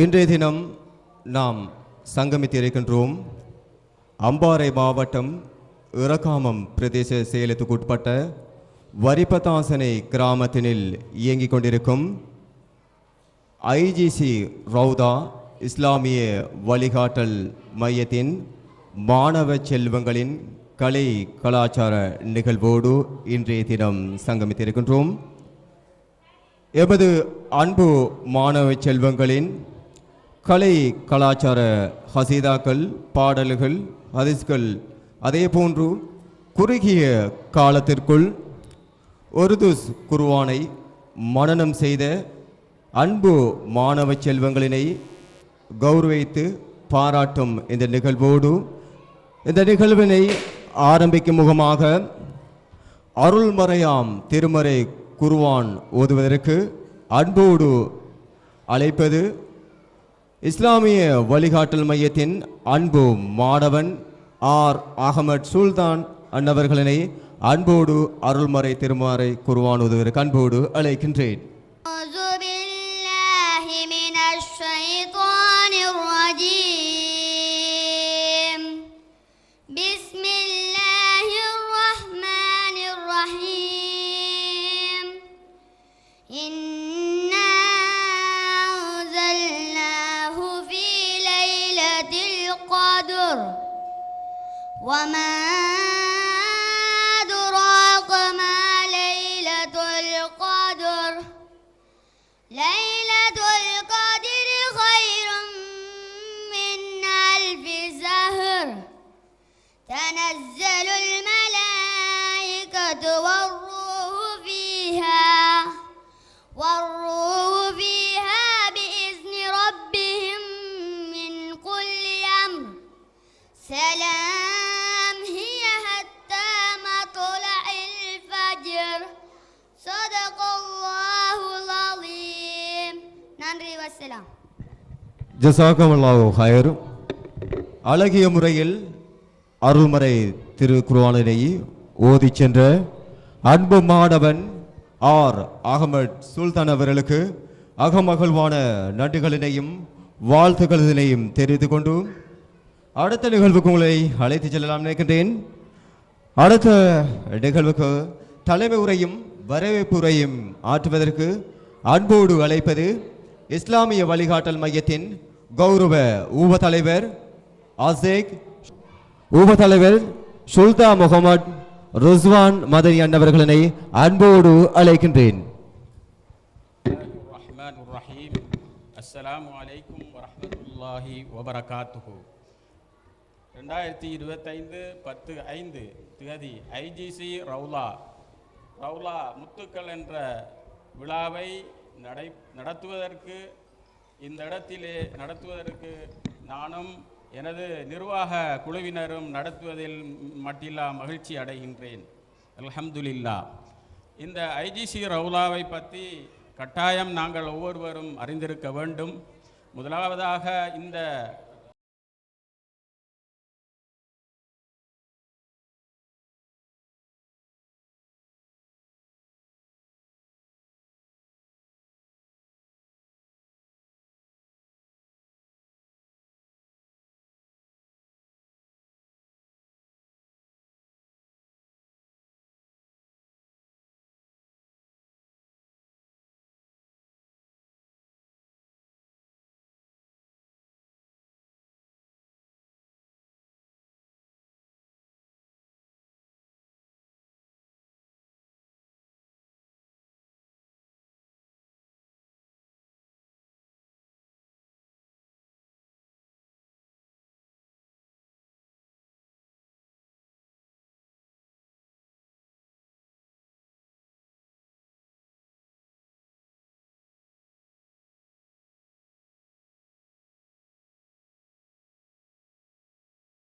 இன்றைய தினம் நாம் சங்கமித்திருக்கின்றோம். அம்பாறை மாவட்டம் இறக்காமம் பிரதேச செயலத்துக்கு உட்பட்ட வரிப்பதாசனை கிராமத்தினில் இயங்கிக் கொண்டிருக்கும் ஐஜிசி ரவுதா இஸ்லாமிய வழிகாட்டல் மையத்தின் மாணவ செல்வங்களின் கலை கலாச்சார நிகழ்வோடு இன்றைய தினம் சங்கமித்திருக்கின்றோம். எமது அன்பு மாணவ செல்வங்களின் கலை கலாச்சார ஹசீதாக்கள், பாடல்கள், ஹதீஸ்கள், அதே போன்று குறுகிய காலத்திற்குள் உருதுஸ் குர்ஆனை மனனம் செய்த அன்பு மாணவ செல்வங்களினை கௌரவித்து பாராட்டும் இந்த நிகழ்வோடு இந்த நிகழ்வினை ஆரம்பிக்கும் முகமாக அருள்மறையாம் திருமறை குர்ஆன் ஓதுவதற்கு அன்போடு அழைப்பது இஸ்லாமிய வழிகாட்டல் மையத்தின் அன்பு மாணவன் ஆர் அகமட் சுல்தான் அன்னவர்களினை அன்போடு அருள்மறை திருமறை குர்ஆன் ஓதுவதற்கு அன்போடு அழைக்கின்றேன். وما أدراك ما ليلة القدر ليلة القدر خير من ألف شهر تنزل الملائكة والروح فيها بإذن ربهم من كل أمر سلام ஜஸாக்கல்லாஹு ஹைர். அழகிய முறையில் அருள்மறை திருக்குர்ஆனை ஓதி சென்ற அன்பு மாணவன் ஆர் அகமட் சுல்தான் அவர்களுக்கு அகமகிழ்வான நன்றிகளினையும் வாழ்த்துக்களினையும் தெரிவித்துக் கொண்டு அடுத்த நிகழ்வுக்கு உங்களை அழைத்து செல்லலாம் நினைக்கின்றேன். அடுத்த நிகழ்வுக்கு தலைமை உரையும் வரவேற்பு உரையும் ஆற்றுவதற்கு அன்போடு அழைப்பது இஸ்லாமிய வழிகாட்டல் மையத்தின் கௌரவ ஊப தலைவர் சுல்தா முகமது ருஸ்வான் மதனி அன்னவர்களினை அன்போடு அழைக்கின்றேன். அஸ்ஸலாமு அலைக்கும் வரஹ்மத்துல்லாஹி வபரகாத்துஹு. 2025 10/5 திகதி ஐஜிசி ரவுலா முத்துக்கள் என்ற விழாவை நடத்துவதற்கு இந்த இடத்திலே நடத்துவதற்கு நானும் எனது நிர்வாக குழுவினரும் நடத்துவதில் மட்டில்லா மகிழ்ச்சி அடைகின்றேன். அல்ஹம்துலில்லாஹ். இந்த ஐஜிசி ரவுலாவை பற்றி கட்டாயம் நாங்கள் ஒவ்வொருவரும் அறிந்திருக்க வேண்டும். முதலாவதாக இந்த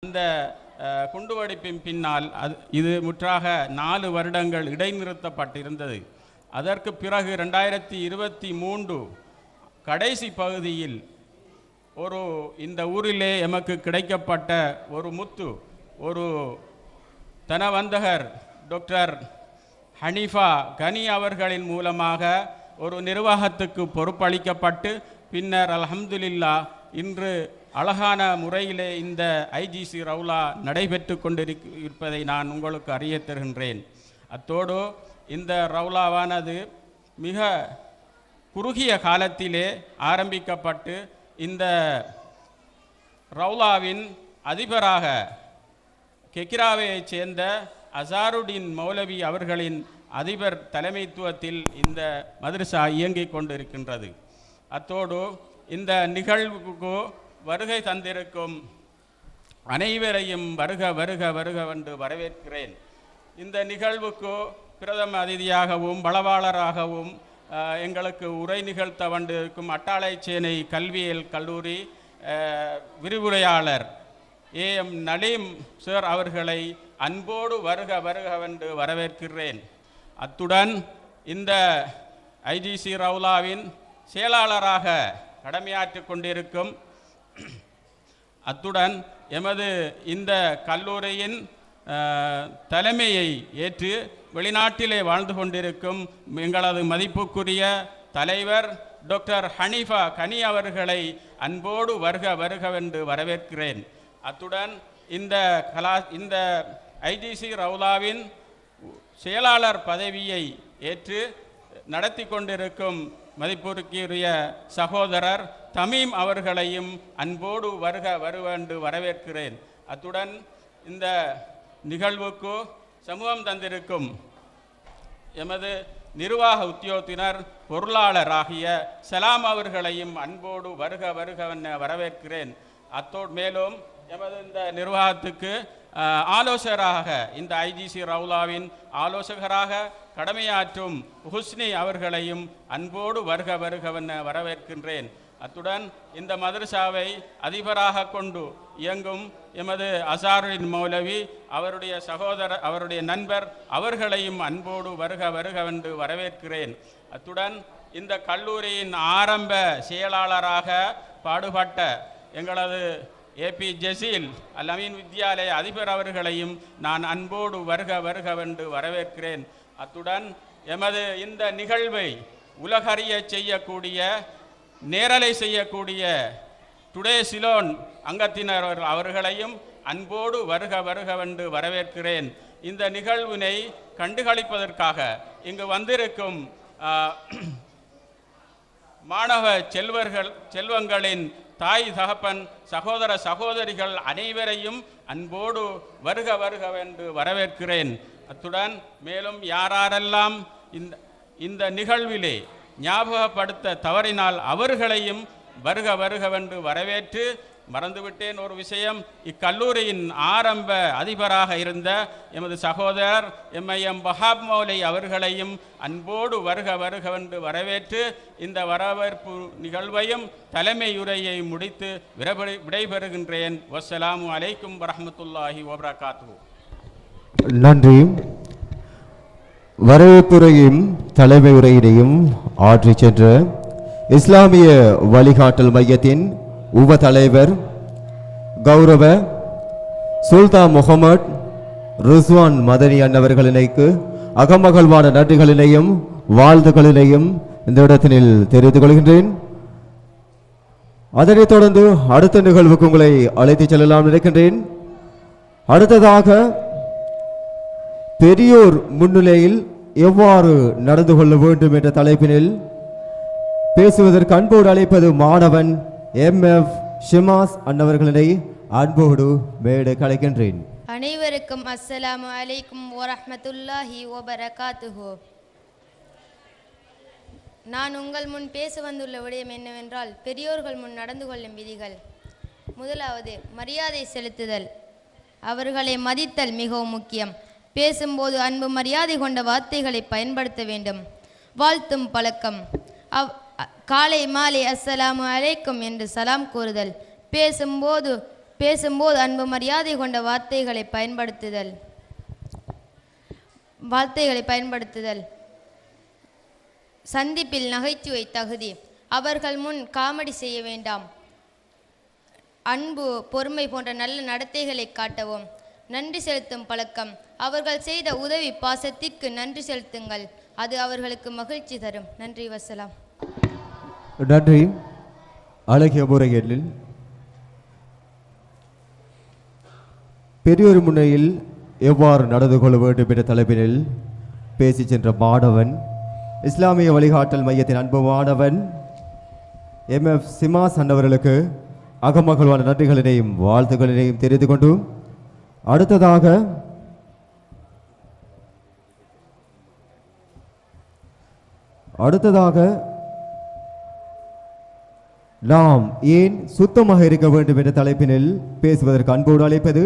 அந்த குண்டுவெடிப்பின் பின்னால் இது முற்றாக 4 வருடங்கள் இடைநிறுத்தப்பட்டிருந்தது. அதற்கு பிறகு 2023 கடைசி பகுதியில் இந்த ஊரிலே எமக்கு கிடைக்கப்பட்ட ஒரு முத்து, ஒரு தனவந்தகர் டாக்டர் ஹனீஃபா கனி அவர்களின் மூலமாக ஒரு நிர்வாகத்துக்கு பொறுப்பளிக்கப்பட்டு பின்னர் அல்ஹம்துலில்லா இன்று அழகான முறையிலே இந்த ஐஜிசி ரவுலா நடைபெற்று கொண்டிருப்பதை நான் உங்களுக்கு அறிய தருகின்றேன். அத்தோடு இந்த ரவுலாவானது மிக குறுகிய காலத்திலே ஆரம்பிக்கப்பட்டு இந்த ரவுலாவின் அதிபராக கெக்கிராவையைச் சேர்ந்த அசாருடின் மௌலவி அவர்களின் அதிபர் தலைமைத்துவத்தில் இந்த மதரசா இயங்கிக் கொண்டிருக்கின்றது. அத்தோடு இந்த நிகழ்வுக்கு வருகை தந்திருக்கும் அனைவரையும் வருக வருக வருகவென்று வரவேற்கிறேன். இந்த நிகழ்வுக்கு பிரதம அதிதியாகவும் பலவாளராகவும் எங்களுக்கு உரை நிகழ்த்த வந்திருக்கும் அட்டாளைச்சேனை கல்வியியல் கல்லூரி விரிவுரையாளர் AM நலீம் சார் அவர்களை அன்போடு வருக வருகவென்று வரவேற்கிறேன். அத்துடன் இந்த ஐஜிசி ரவுலாவின் செயலாளராக கடமையாற்றிக் கொண்டிருக்கும் அத்துடன் எமது இந்த கல்லூரியின் தலைமையை ஏற்று வெளிநாட்டிலே வாழ்ந்து கொண்டிருக்கும் எங்களது மதிப்புக்குரிய தலைவர் டாக்டர் ஹனீஃபா கனி அவர்களை அன்போடு வருக வருகவென்று வரவேற்கிறேன். அத்துடன் இந்த ஐஜிசி ரவுலாவின் செயலாளர் பதவியை ஏற்று நடத்தி கொண்டிருக்கும் மதிப்புக்குரிய சகோதரர் தமீம் அவர்களையும் அன்போடு வருக வருவென்று வரவேற்கிறேன். அத்துடன் இந்த நிகழ்வுக்கு சமூகம் தந்திருக்கும் எமது நிர்வாக உத்தியோகத்தினர் பொருளாளராகிய சலாம் அவர்களையும் அன்போடு வருக வருகவென வரவேற்கிறேன். அத்தோடு மேலும் எமது இந்த நிர்வாகத்துக்கு ஆலோசகராக இந்த ஐஜிசி ரவுலாவின் ஆலோசகராக கடமையாற்றும் ஹுஸ்னி அவர்களையும் அன்போடு வருக வருகவென வரவேற்கின்றேன். அத்துடன் இந்த மதரசாவை அதிபராக கொண்டு இயங்கும் எமது அசாருடின் மௌலவி அவருடைய நண்பர் அவர்களையும் அன்போடு வருக வருகவென்று வரவேற்கிறேன். அத்துடன் இந்த கல்லூரியின் ஆரம்ப செயலாளராக பாடுபட்ட எங்களது AP ஜசீல் அல் அமீன் வித்யாலய அதிபர் அவர்களையும் நான் அன்போடு வருக வருகவென்று வரவேற்கிறேன். அத்துடன் எமது இந்த நிகழ்வை உலகறிய செய்யக்கூடிய நேரலை செய்யக்கூடிய டுடே சிலோன் அங்கத்தினர் அவர்களையும் அன்போடு வருக வருகவென்று வரவேற்கிறேன். இந்த நிகழ்வினை கண்டுகளிப்பதற்காக இங்கு வந்திருக்கும் மாணவ செல்வங்களின் தாய் தகப்பன் சகோதர சகோதரிகள் அனைவரையும் அன்போடு வருக வருகவென்று வரவேற்கிறேன். அத்துடன் மேலும் யாரெல்லாம் இந்த நிகழ்விலே ஞாபகப்படுத்த தவறினால் அவர்களையும் வருக வருகவென்று வரவேற்று மறந்துவிட்டேன் ஒரு விஷயம். இக்கல்லூரியின் ஆரம்ப அதிபராக இருந்த எமது சகோதரர் MIM வஹாப் மௌலை அவர்களையும் அன்போடு வருக வருகவென்று வரவேற்று இந்த வரவேற்பு நிகழ்வையும் தலைமையுரையை முடித்து விடைபெறுகின்றேன். வஸ்ஸலாமு அலைக்கும் வரஹ்மத்துல்லாஹி வபரகாத்துஹு. நன்றி. வரவேற்புரையும் தலைமை உரையினையும் ஆற்றி சென்ற இஸ்லாமிய வழிகாட்டல் மையத்தின் உப தலைவர் கௌரவ சுல்தான் முகமது ரிஸ்வான் மதனி அன்னவர்களினைக்கு அகமகழ்வான நன்றிகளினையும் வாழ்த்துக்களினையும் இந்த இடத்தினில் தெரிவித்துக் கொள்கின்றேன். அதனைத் தொடர்ந்து அடுத்த நிகழ்வுக்கு உங்களை அழைத்துச் செல்லலாம் நினைக்கின்றேன். அடுத்ததாக பெரியோர் முன்னிலையில் எவ்வாறு நடந்து கொள்ள வேண்டும் என்ற தலைப்பினில் பேசுவதற்கு அன்போடு அழைப்பது மாணவன் MF ஷிமாஸ் அன்னவர்களை அன்போடு மேடை கலைக்கின்றேன். அனைவருக்கும் அஸ்ஸலாமு அலைக்கும் வரஹ்மத்துல்லாஹி வபரகாத்துஹு. நான் உங்கள் முன் பேச வந்துள்ள விடயம் என்னவென்றால் பெரியோர்கள் முன் நடந்து கொள்ளும் விதிகள். முதலாவது மரியாதை செலுத்துதல். அவர்களை மதித்தல் மிகவும் முக்கியம். பேசும்போது அன்பு மரியாதை கொண்ட வார்த்தைகளை பயன்படுத்த வேண்டும். வாழ்த்தும் பழக்கம். காலை மாலை அஸ்ஸலாமு அலைக்கும் என்று சலாம் கூறுதல். பேசும்போது அன்பு மரியாதை கொண்ட வார்த்தைகளை பயன்படுத்துதல். சந்திப்பில் நகைச்சுவை தகுதி. அவர்கள் முன் காமெடி செய்ய வேண்டாம். அன்பு பொறுமை போன்ற நல்ல நடத்தைகளை காட்டவும். நன்றி செலுத்தும் பழக்கம். அவர்கள் செய்த உதவி பாசத்திற்கு நன்றி செலுத்துங்கள். அது அவர்களுக்கு மகிழ்ச்சி தரும். நன்றி. வசலாம். நன்றி. அழகிய முறையில் பெரியோர் முன்னையில் எவ்வாறு நடந்து கொள்ள வேண்டும் என்ற தலைப்பினில் பேசி சென்ற மாணவன், இஸ்லாமிய வழிகாட்டல் மையத்தின் அன்பு மாணவன் MF சிமாஸ் அன்னவர்களுக்கு அகமகிழ்வான நன்றிகளினையும் வாழ்த்துக்களினையும் தெரிந்து கொண்டு அடுத்ததாக நாம் ஏன் சுத்தமாக இருக்க வேண்டும் என்ற தலைப்பினில் பேசுவதற்கு அன்போடு அழைப்பது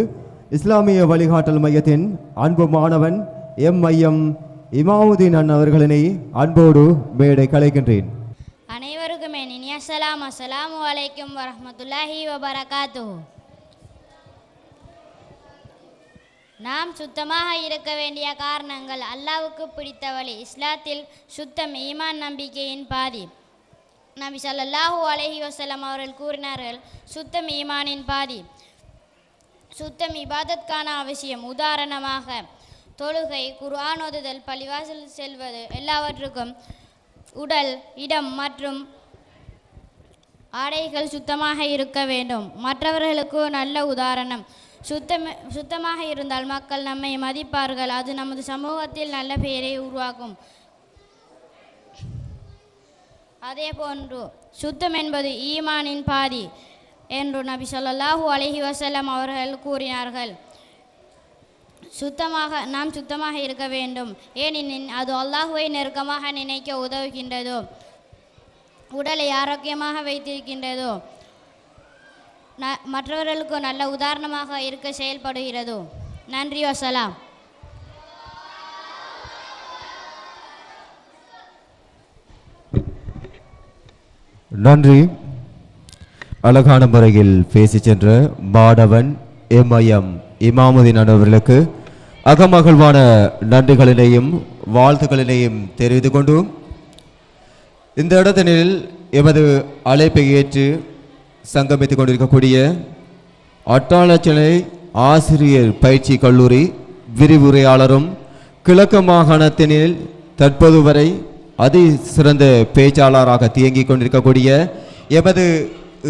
இஸ்லாமிய வழிகாட்டல் மையத்தின் அன்பு மாணவன் MIM இமாமுதீன் அவர்களினை அன்போடு மேடை கலைக்கின்றேன். அனைவருக்கும் என் இனிய சலாம். அஸ்ஸலாமு அலைக்கும் வரஹ்மத்துல்லாஹி வபரகாத்துஹு. நாம் சுத்தமாக இருக்க வேண்டிய காரணங்கள். அல்லாஹ்வுக்கு பிடித்த வழி. இஸ்லாத்தில் சுத்தம் ஈமான் நம்பிக்கையின் பாதி. நபி ஸல்லல்லாஹு அலைஹி வஸல்லம் அவர்கள் கூறினார்கள், சுத்தம் ஈமானின் பாதி. சுத்தம் இபாதத்கான அவசியம். உதாரணமாக தொழுகை, குர்ஆன் ஓதுதல், பள்ளிவாசல் செல்வது எல்லாவற்றுக்கும் உடல், இடம் மற்றும் ஆடைகள் சுத்தமாக இருக்க வேண்டும். மற்றவர்களுக்கு நல்ல உதாரணம். சுத்தமாக இருந்தால் மக்கள் நம்மை மதிப்பார்கள். அது நமது சமூகத்தில் நல்ல பெயரை உருவாக்கும். அதே போன்று சுத்தம் என்பது ஈமானின் பாதி என்று நபி ஸல்லல்லாஹு அலைஹி வஸல்லம் அவர்கள் கூறினார்கள். நாம் சுத்தமாக இருக்க வேண்டும். ஏனெனில் அது அல்லாஹ்வை நெருக்கமாக நினைக்க உதவுகின்றதோ, உடலை ஆரோக்கியமாக வைத்திருக்கின்றதோ, மற்றவர்களுக்கு நல்ல உதாரணமாக இருக்க செயல்படுகிறதோ. நன்றி, வசலாம். நன்றி. அழகான முறையில் பேசி சென்ற மாணவன் MIM இமாமுதீன் அவர்களுக்கு அகமகிழ்வான நன்றிகளினையும் வாழ்த்துக்களினையும் தெரிவித்துக் கொண்டு இந்த இடத்தினில் எமது அழைப்பை ஏற்று சங்கமித்துக் கொண்டிருக்கக்கூடிய அட்டாளச்சனை ஆசிரியர் பயிற்சி கல்லூரி விரிவுரையாளரும் கிழக்கு மாகாணத்தினில் தற்போது வரை அதி சிறந்த பேச்சாளராக தியங்கிக் கொண்டிருக்கக்கூடிய எமது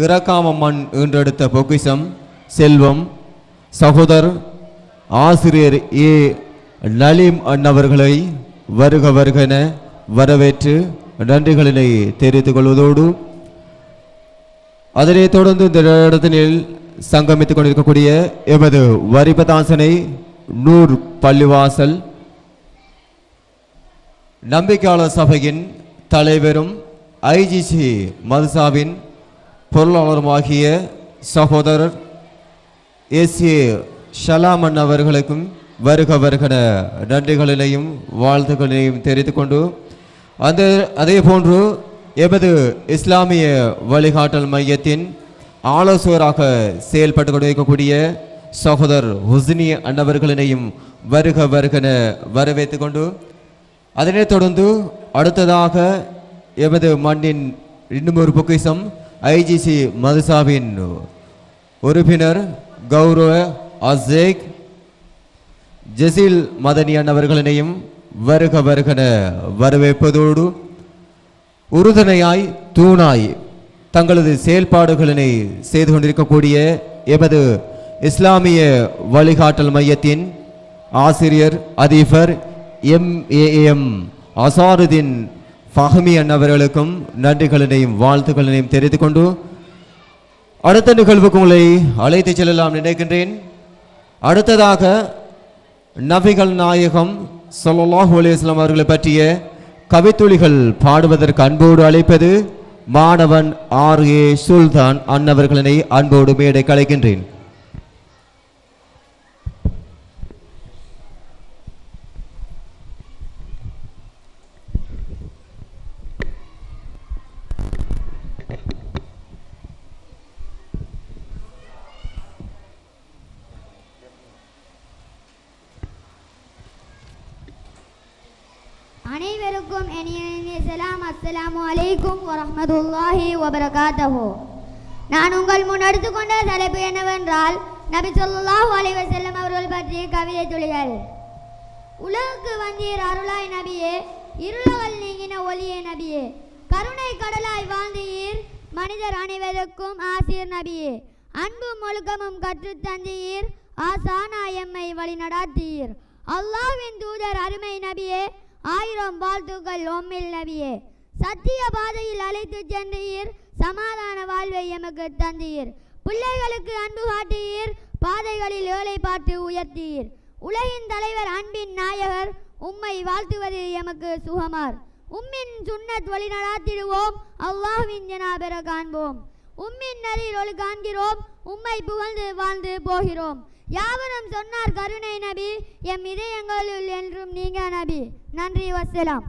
இறக்காம மண் ஈன்றெடுத்த பொக்கிஷம் செல்வம் சகோதரர் ஆசிரியர் A நலீம் அண்ணவர்களை வருக வருகென வரவேற்று நன்றிகளினை தெரிவித்துக் கொள்வதோடு அதனைத் தொடர்ந்து இந்த இடத்தினில் சங்கமித்துக் கொண்டிருக்கக்கூடிய எமது வரிபதாசனை நூர் பள்ளிவாசல் நம்பிக்கையாளர் சபையின் தலைவரும் IGC மதுசாவின் பொருளாளருமாகிய சகோதரர் SA ஷலாமன் அவர்களுக்கும் வருக வருகன நன்றிகளினையும் வாழ்த்துக்களையும் தெரிவித்துக் கொண்டு அதே போன்று எமது இஸ்லாமிய வழிகாட்டல் மையத்தின் ஆலோசகராக செயல்பட்டு கொண்டிருக்கக்கூடிய சகோதரர் ஹுஸ்னி அன்னவர்களினையும் வருக வருகன வரவேற்றுக் கொண்டு அதனைத் தொடர்ந்து அடுத்ததாக எமது மண்ணின் இன்னும் ஒரு பொக்கிஷம் IGC மதுசாவின் உறுப்பினர் கௌரவ அசேக் ஜசீல் மதனி அன்னவர்களினையும் வருக வருகன வரவேற்பதோடு உறுதுணையாய் தூணாய் தங்களது செயல்பாடுகளினை செய்து கொண்டிருக்கக்கூடிய எமது இஸ்லாமிய வழிகாட்டல் மையத்தின் ஆசிரியர் அதிபர் MAM அசாருதீன் ஃபஹமி அன்னவர்களுக்கும் நன்றிகளினையும் வாழ்த்துக்களினையும் தெரிவித்துக் கொண்டு அடுத்த நிகழ்வுக்கு உங்களை அழைத்து செல்லலாம் நினைக்கின்றேன். அடுத்ததாக நபிகள் நாயகம் ஸல்லல்லாஹு அலைஹி வஸல்லம் அவர்களை பற்றிய கவித்துளிகள் பாடுவதற்கு அன்போடு அழைப்பது மாணவன் RA சுல்தான் அன்னவர்களினை அன்போடு மேடை கலைக்கின்றேன். அனைவருக்கும் இனிய சலாம். அஸ்ஸலாமு அலைக்கும் வரஹ்மத்துல்லாஹி வபரகாத்துஹு. நான் உங்கள் முன் எடுத்துக்கொண்ட தலைப்பு என்னவென்றால் நபி ஸல்லல்லாஹு அலைஹி வஸல்லம் அவர்கள் பற்றிய கவிதை துளிகள். உலகுக்கு வந்தீர் அருளாய் நபியே, இருளகள் நீங்கின ஒளியே நபியே, கருணை கடலாய் வாழ்ந்தீர் மனிதர் அனைவருக்கும் ஆசிர் நபியே, அன்பும் ஒழுக்கமும் கற்றுத்தந்தீர், ஆசானா எம்மை வழி நடாத்தீர். அல்லாஹ்வின் தூதர் அருமை நபியே, 1000 வாழ்த்துக்கள் உம்மில் நபியே. சத்திய பாதையில் அழைத்து சென்றீர், சமாதான வாழ்வை எமக்கு தந்தீர். பிள்ளைகளுக்கு அன்பு காட்டீர், பாதைகளில் ஏழை பார்த்து உயர்த்தீர். உலகின் தலைவர் அன்பின் நாயகர், உம்மை வாழ்த்துவது எமக்கு சுகமார். உம்மின் சுன்னத் வழி நடாத்திடுவோம், அல்லாஹ்வின் ஜனாபெற காண்போம். உம்மின் நரில் ஒளி காண்கிறோம், உம்மை புகழ்ந்து வாழ்ந்து போகிறோம். யாவரும் சொன்னார் கருணை நபி, எம் இதயங்களுள் என்றும் நீங்க நபி. நன்றி, வஸ்ஸலாம்.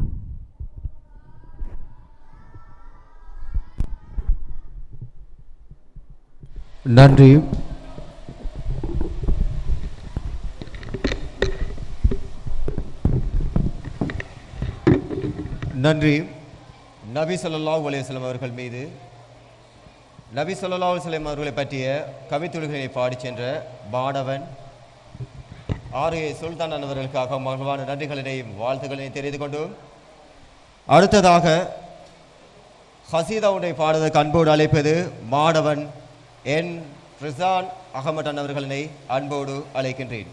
நன்றி. நன்றி. நபி ஸல்லல்லாஹு அலைஹி வஸல்லம் அவர்கள் மீது நபி ஸல்லல்லாஹு அலைஹி வஸல்லம் அவர்களை பற்றிய கவித்துளிகளை பாடிச் சென்ற மாணவன் ஆர்ஏ சுல்தான் அவர்களுக்காக மகிழ்வான நன்றிகளையும் வாழ்த்துக்களையும் தெரிந்து கொண்டு அடுத்ததாக ஹசீதாவுடைய பாடுவதற்கு அன்போடு அழைப்பது மாணவன் என் ரிசான் அகமது அவர்களை அன்போடு அழைக்கின்றேன்.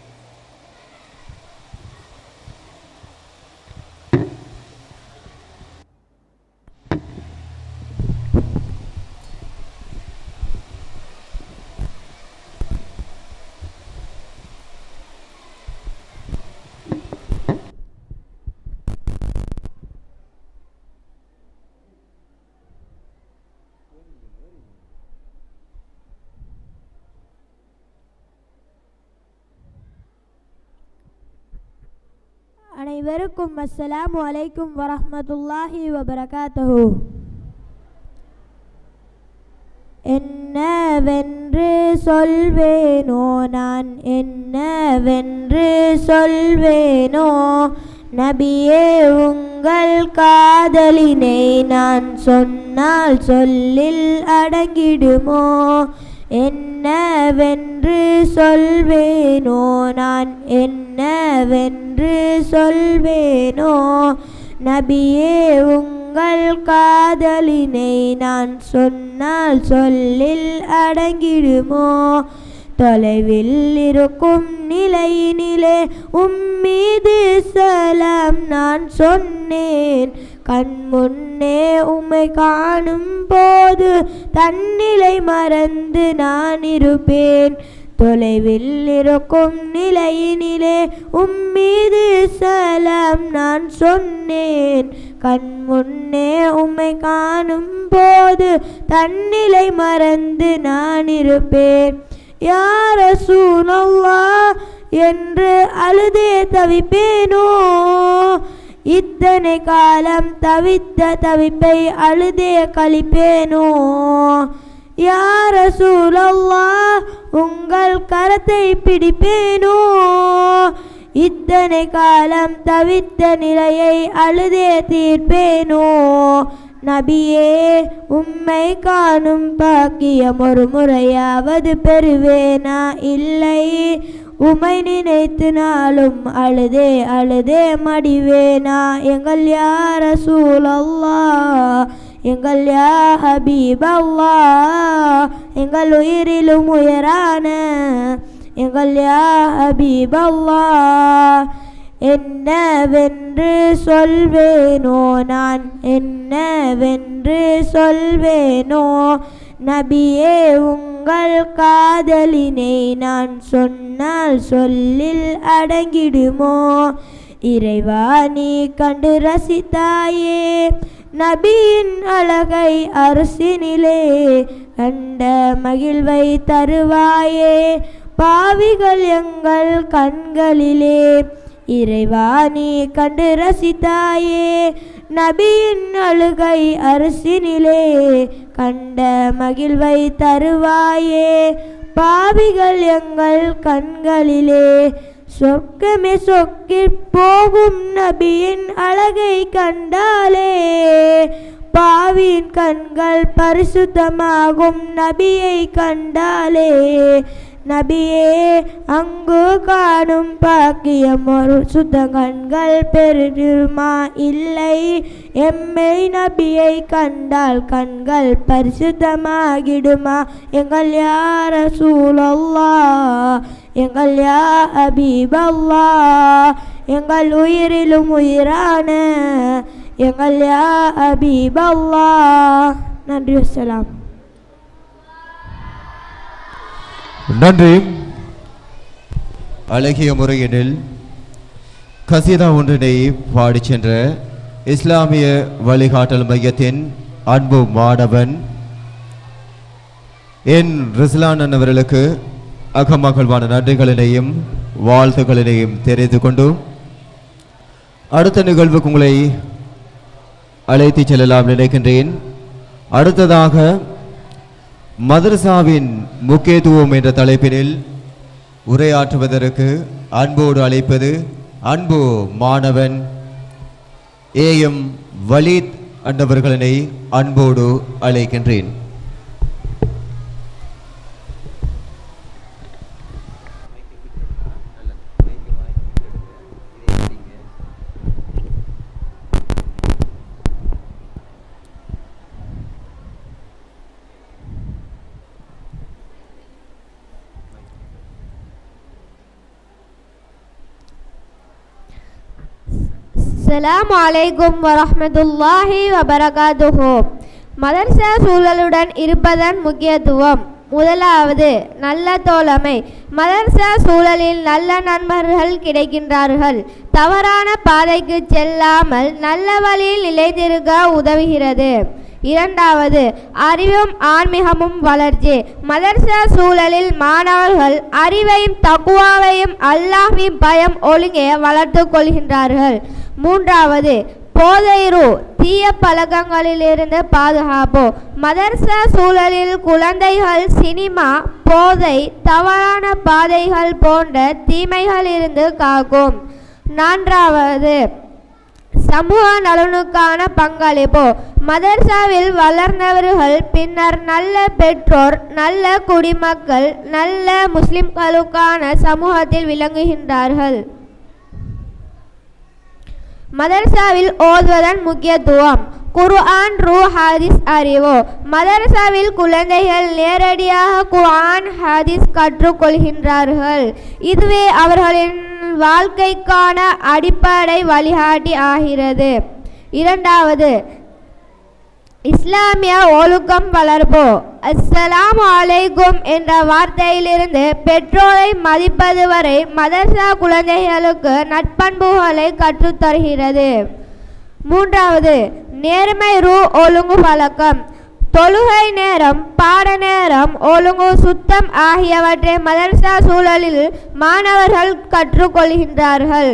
அனைவருக்கும் அஸ்ஸலாமு அலைக்கும் வரஹ்மத்துல்லாஹி வபரகாத்துஹு. என்னவென்று சொல்வேனோ நான், என்னவென்று சொல்வேனோ நபியே உங்கள் காதலினை நான் சொன்னால் சொல்லில் அடங்கிடுமோ. என்னவென்று சொல்வேனோ நான், என்னவென்று சொல்வேனோ நபியே உங்கள் காதலினை நான் சொன்னால் சொல்லில் அடங்கிடுமோ. தொலைவில் இருக்கும் நிலையினிலே உம்மீது சலாம் நான் சொன்னேன், கண் முன்னே உம்மை காணும் போது தன்னிலை மறந்து நான் இருப்பேன். தொலைவில் இருக்கும் நிலையினிலே உம்மீது சலாம் நான் சொன்னேன், கண் முன்னே உம்மை காணும் போது தன்னிலை மறந்து நான் இருப்பேன். யா ரசூலல்லாஹ் என்று அழுதே தவிப்பேனோ, இத்தனை காலம் தவித்த தவிப்பை அழுதே கழிப்பேனோ. யா ரசூலல்லாஹ் உங்கள் கரத்தை பிடிப்பேனோ, இத்தனை காலம் தவித்த நிலையை அழுதே தீர்ப்பேனோ. நபியே உம்மை காணும் பாக்கியம் ஒரு முறையாவது பெறுவேனா இல்லை, உமை நினைத்து நாளும் அழுதே அழுதே மடிவேனா. எங்கள் யா ரசூலல்லாஹ், எங்கள் யா ஹபீபல்லாஹ், எங்கள் உயிரிலும் உயரான எங்கள் யா ஹபீபல்லாஹ். என்னவென்று சொல்வேனோ நான், என்னவென்று சொல்வேனோ நபியே உங்கள் காதலினை நான் சொன்னால் சொல்லில் அடங்கிடுமோ. இறைவா நீ கண்டு ரசித்தாயே நபியின் அழகை அரசினிலே, கண்ட மகிழ்வை தருவாயே பாவிகள் எங்கள் கண்களிலே. இறைவா நீ கண்டு ரசித்தாயே நபியின் அழுகை அரசினிலே, கண்ட மகிழ்வை தருவாயே பாவிகள் எங்கள் கண்களிலே. சொர்க்கமே சொக்கிப் போகும் நபியின் அழகை கண்டாலே, பாவியின் கண்கள் பரிசுத்தமாகும் நபியை கண்டாலே. நபியே அங்கு காணும் பாக்கியம் ஒரு சுத்த கண்கள் பெருமா இல்லை. எம்மை நபியை கண்டால் கண்கள் பரிசுத்தமாகிடுமா? எங்கள் யா ரசூலல்லாஹ், எங்கள் யா ஹபீபல்லாஹ், எங்கள் உயிரிலும் உயிரான எங்கள் யா ஹபீபல்லாஹ். நன்றி, வஸ்ஸலாம். நன்றி. அழகிய முறையினில் கசீதா ஒன்றினை பாடிச் சென்ற இஸ்லாமிய வழிகாட்டல் மையத்தின் அன்பு மாணவன் என் ரிஸ்லான் அவர்களுக்கு அகமகழ்வான நன்றிகளினையும் வாழ்த்துக்களினையும் தெரிந்து கொண்டு அடுத்த நிகழ்வுக்கு உங்களை அழைத்து செல்லலாம் நினைக்கின்றேன். அடுத்ததாக மதரசாவின் முக்கியத்துவம் என்ற தலைப்பினில் உரையாற்றுவதற்கு அன்போடு அழைப்பது அன்பு மாணவன் ஏஎம் வலீத் அண்டவர்களினை அன்போடு அழைக்கின்றேன். அஸ்ஸலாமு அலைக்கும் வரஹ்மத்துல்லாஹி வபரகாத்துஹு. மதரசா சூழலுடன் இருப்பதன் முக்கியத்துவம். முதலாவது, நல்ல தோழமை. மதரசா சூழலில் நல்ல நண்பர்கள் கிடைக்கின்றார்கள். தவறான பாதைக்கு செல்லாமல் நல்ல வழியில் நிலைத்திருக்க உதவுகிறது. இரண்டாவது, அறிவும் ஆன்மீகமும் வளர்ச்சி. மதரசா சூழலில் மாணவர்கள் அறிவையும் தக்குவாவையும் அல்லாஹ்வின் பயம் ஒழுங்கே வளர்த்து கொள்கின்றார்கள். மூன்றாவது, போதைரு தீய பழக்கங்களிலிருந்து பாதுகாப்பு. மதரசா சூழலில் குழந்தைகள் சினிமா, போதை, தவறான பாதைகள் போன்ற தீமைகளிலிருந்து காக்கும். நான்காவது, சமூக நலனுக்கான பங்களிப்பு. மதரசாவில் வளர்ந்தவர்கள் பின்னர் நல்ல பெற்றோர், நல்ல குடிமக்கள், நல்ல முஸ்லிம்களுக்கான சமூகத்தில் விளங்குகின்றார்கள். மதரசாவில் ஓதுவதன் முக்கியத்துவம். குர்ஆன், ஹதீஸ் அறிவு. மதரசாவில் குழந்தைகள் நேரடியாக குர்ஆன், ஹதீஸ் கற்றுக்கொள்கின்றார்கள். இதுவே அவர்களின் வாழ்க்கைக்கான அடிப்படை வழிகாட்டி ஆகிறது. இரண்டாவது, இஸ்லாமிய ஒழுக்கம் வளர்ப்பு. அஸ்ஸலாமு அலைக்கும் என்ற வார்த்தையிலிருந்து பெற்றோரை மதிப்பது வரை மதரசா குழந்தைகளுக்கு நட்பண்புகளை கற்றுத்தருகிறது. மூன்றாவது, நேர்மை ஒழுங்கு பழக்கம். தொழுகை நேரம், பாட நேரம், ஒழுங்கு, சுத்தம் ஆகியவற்றை மதரசா சூழலில் மாணவர்கள் கற்றுக்கொள்கின்றார்கள்.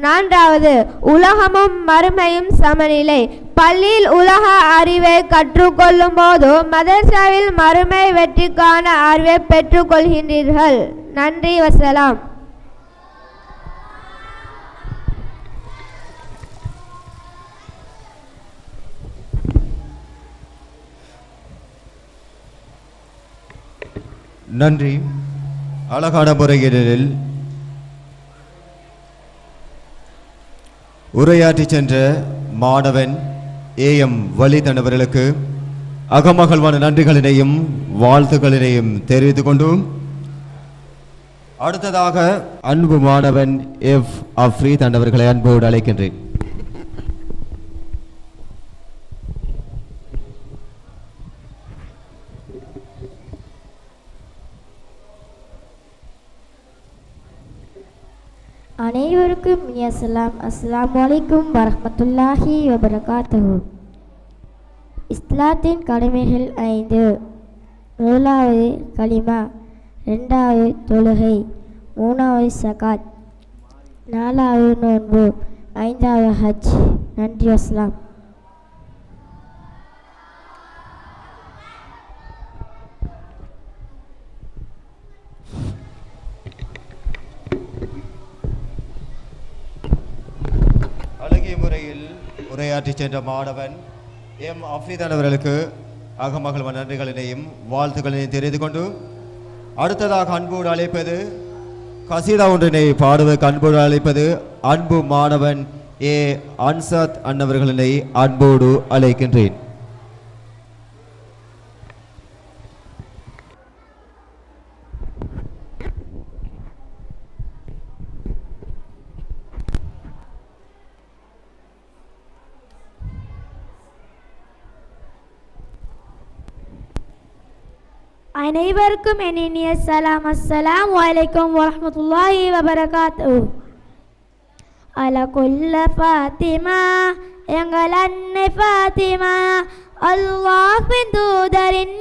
நான்காவது, உலகமும் மறுமையும் சமநிலை. பள்ளியில் உலக அறிவை கற்றுக்கொள்ளும் போது மதரசாவில் மறுமை வெற்றிக்கான அறிவை பெற்றுக்கொள்கின்றீர்கள். நன்றி, வசலாம். நன்றி. அழகான முறையில் உரையாற்றி சென்ற மாணவன் ஏஎம் வலீத் அவர்களுக்கு அகமகழ்வான நன்றிகளினையும் வாழ்த்துக்களினையும் தெரிவித்துக் கொண்டு அடுத்ததாக அன்பு மாணவன் எஃப் அஃப்ரீத் அவர்களை அன்போடு அழைக்கின்றேன். அனைவருக்கும் இனியசலாம். அஸ்ஸலாமு அலைக்கும் வரஹ்மத்துல்லாஹி வபரகாத்துஹு. இஸ்லாத்தின் கடமைகள் 5. முதலாவது கலிமா, ரெண்டாவது தொழுகை, மூணாவது சகாத், நாலாவது நோன்பு, ஐந்தாவது ஹஜ். நன்றி, வஸ்ஸலாம். அழகிய முறையில் உரையாற்றி சென்ற மாணவன் எம் அஃப்ரீத் அவர்களுக்கு அகமகழ்வான நன்றிகளினையும் வாழ்த்துக்களையும் தெரிந்து கொண்டு அடுத்ததாக அன்போடு அழைப்பது கசீதா ஒன்றினை பாடுவதற்கு அன்போடு அழைப்பது அன்பு மாணவன் ஏ அன்சாத் அன்னவர்களினை அன்போடு அழைக்கின்றேன். அனைவருக்கும் என் இனிய சலாம். அஸ்ஸலாமு அலைக்கும் வரஹ்மத்துல்லாஹி வபரகாத்துஹு. அலகுல்ல ஃபாத்திமா எங்கள் அன்னை ஃபாத்திமா, அல்லாஹ்வின் தூதரின்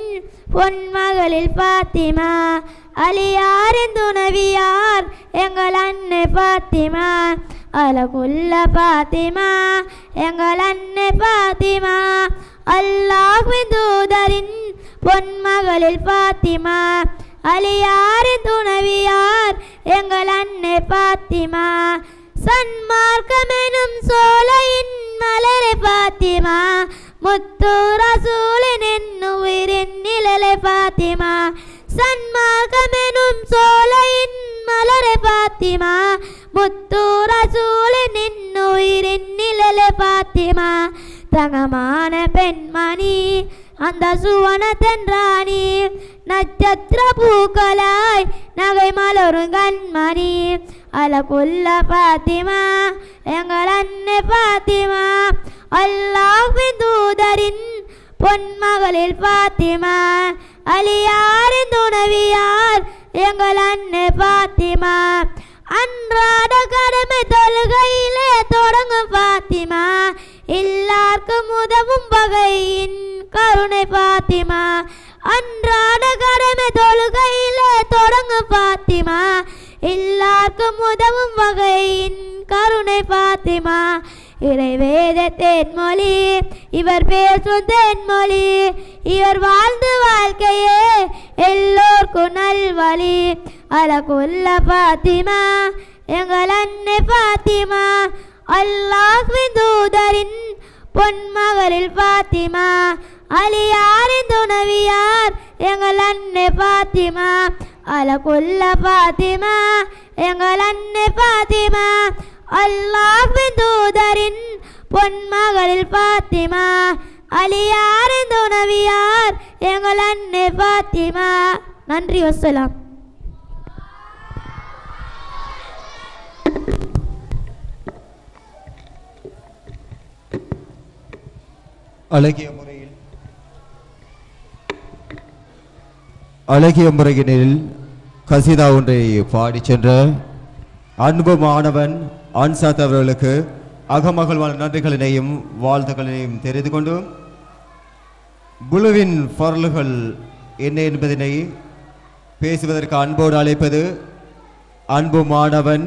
பொன்மகளில் ஃபாத்திமா, அலியாரின் துணவியார் எங்கள் அன்னை ஃபாத்திமா. அலகுல்ல ஃபாத்திமா எங்கள் அன்னை ஃபாத்திமா, அல்லாஹ்வின் தூதரின் பொன்மகளில் ஃபாத்திமா, அலியாரின் துணவியார் எங்கள் அன்னை ஃபாத்திமா. சன்மார்க்கமெனும் சோலையின் மலரை ஃபாத்திமா, முத்து ரசூலின் என்னுயிரின் நிழலை ஃபாத்திமா. சன்மார்க்கமெனும் சோலையின் மலரை ஃபாத்திமா, முத்து ரசூலின் என்னுயிரின் நிழலை ஃபாத்திமா. தங்கமான பெண்மணி அந்த சுவன தென்றாணி, நட்சத்திர பூக்களாய் நகை மலரும் கண்மணி. அலகுல்ல ஃபாத்திமா எங்கள் அன்னை ஃபாத்திமா, அல்லாஹ்வின் தூதரின் பொன்மகளில் ஃபாத்திமா, அலியாரின் துணவியார் எங்கள் அன்னை ஃபாத்திமா. அன்றாட கடமை தொழுகையிலே தொடங்கும் ஃபாத்திமா, எல்லாருக்கும் உதவும் வகையின் கருணை ஃபாத்திமா. அன்றாட கடமை தொழுகையிலே தொடங்கும் ஃபாத்திமா, எல்லாருக்கும் உதவும் வகையின் கருணை ஃபாத்திமா. இறைவேத தேன்மொழி இவர் பேசும் தேன்மொழி, இவர் வாழ்ந்து வாழ்க்கையே எல்லோருக்கும் நல்வழி. அலகுல்ல ஃபாத்திமா எங்கள் அன்னை ஃபாத்திமா, அல்லாஹ்வின் தூதரின் பொன்மகளில் ஃபாத்திமா, அலியாரின் துணவியார் எங்கள் அன்னை ஃபாத்திமா. அலகுல்ல ஃபாத்திமா எங்கள் அன்னை ஃபாத்திமா, அல்லாஹ்வின் தூதரின் பொன்மகளில் ஃபாத்திமா, அலியாரின் துணவியார் எங்கள் அன்னை ஃபாத்திமா. நன்றி, வஸ்ஸலாம். அழகிய முறையினில் கசீதா ஒன்றை பாடி சென்ற அன்பு மாணவன் அன்சாத் அவர்களுக்கு அகமகள்வான நன்றிகளினையும் வாழ்த்துக்களினையும் தெரிந்து கொண்டு புலுவின் பொருள்கள் என்ன என்பதனை பேசுவதற்கு அன்போடு அழைப்பது அன்பு மாணவன்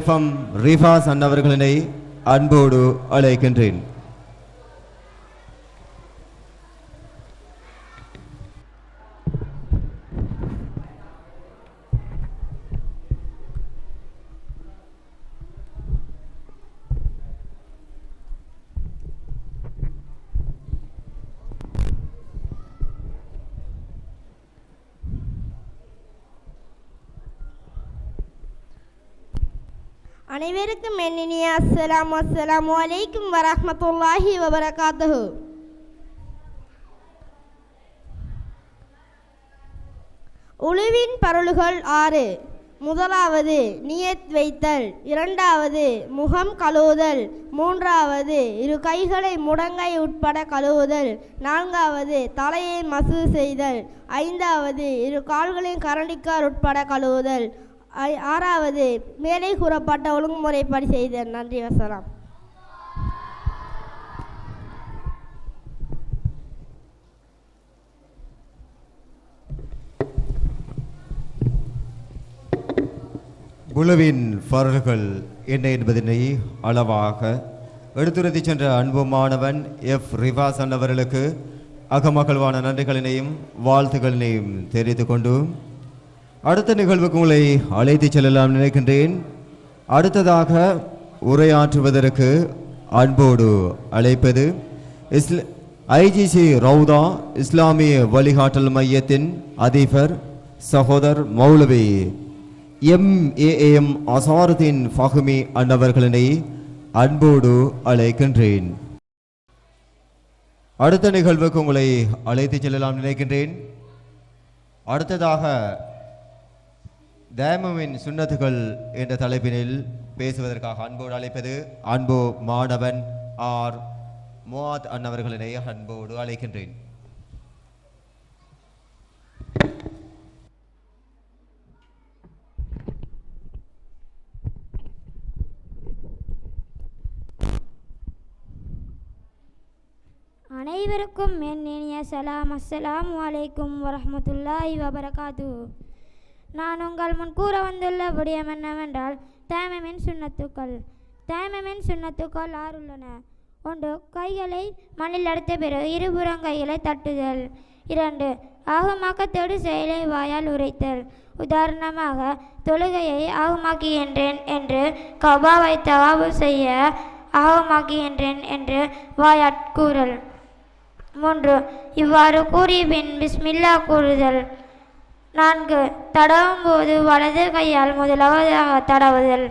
எஃப்எம் ரிஃபாஸ் அன்னவர்களினை அன்போடு அழைக்கின்றேன். அனைவருக்கும் என் இனிய அஸ்ஸலாமு அலைக்கும் வரஹ்மத்துல்லாஹி வபரகாத்துஹு. உளுவின் பருள்கள் 6. முதலாவது நியத் வைத்தல், இரண்டாவது முகம் கழுவுதல், மூன்றாவது இரு கைகளை முடங்கை உட்பட கழுவுதல், நான்காவது தலையை மசு செய்தல், ஐந்தாவது இரு கால்களின் கரண்டிக்கார் உட்பட கழுவுதல், ஆறாவது மேலே கூறப்பட்ட ஒழுங்குமுறைப்படி செய்தல். நன்றி, வசலாம். புலுவின் பொருள்கள் என்ன என்பதனை அளவாக எடுத்துரைத்து சென்ற அன்பு மாணவன் எஃப் ரிவாசன் அவர்களுக்கு அகமகள்வான நன்றிகளினையும் வாழ்த்துக்களினையும் தெரிவித்துக் கொண்டு அடுத்த நிகழ்வுக்கு உங்களை அழைத்து செல்லலாம் நினைக்கின்றேன். அடுத்ததாக உரையாற்றுவதற்கு அன்போடு அழைப்பது ஐஜிசி ரவுதா இஸ்லாமிய வழிகாட்டல் மையத்தின் அதிபர் சகோதர் மௌலவி MAM அசாருதீன் ஃபஹ்மி அன்னவர்களினை அன்போடு அழைக்கின்றேன். அடுத்த நிகழ்வுக்கு உங்களை அழைத்துச் செல்லலாம் நினைக்கின்றேன். அடுத்ததாக தயமமின் சுன்னத்துகள் என்ற தலைப்பினில் பேசுவதற்காக அன்போடு அழைப்பது அன்பு மாணவன் ஆர் முஆத் அன்னவர்களினை அன்போடு அழைக்கின்றேன். அனைவருக்கும் என் இனிய சலாம். அஸ்ஸலாமு அலைக்கும் வரஹ்மத்துல்லாஹி வபரகாத்து. நான் உங்கள் முன் கூற வந்துள்ள விடயம் என்னவென்றால் தயமமின் சுன்னத்துக்கள் 6 உள்ளன. 1. கைகளை மண்ணில் அடித்த பிறகு இருபுறம் கைகளை தட்டுதல். 2. ஆகமாக்கத்தோடு செயலை வாயால் உரைத்தல். உதாரணமாக, தொழுகையை ஆகமாக்குகின்றேன் என்று கபாவை தவாபு செய்ய ஆகமாக்குகின்றேன் என்று வாயாட்கூறல். 3. இவ்வாறு கூறிய பின் பிஸ்மில்லா கூறுதல். 4. தடவும் போது வலது கையால் முதலாவதாக தடவுதல்.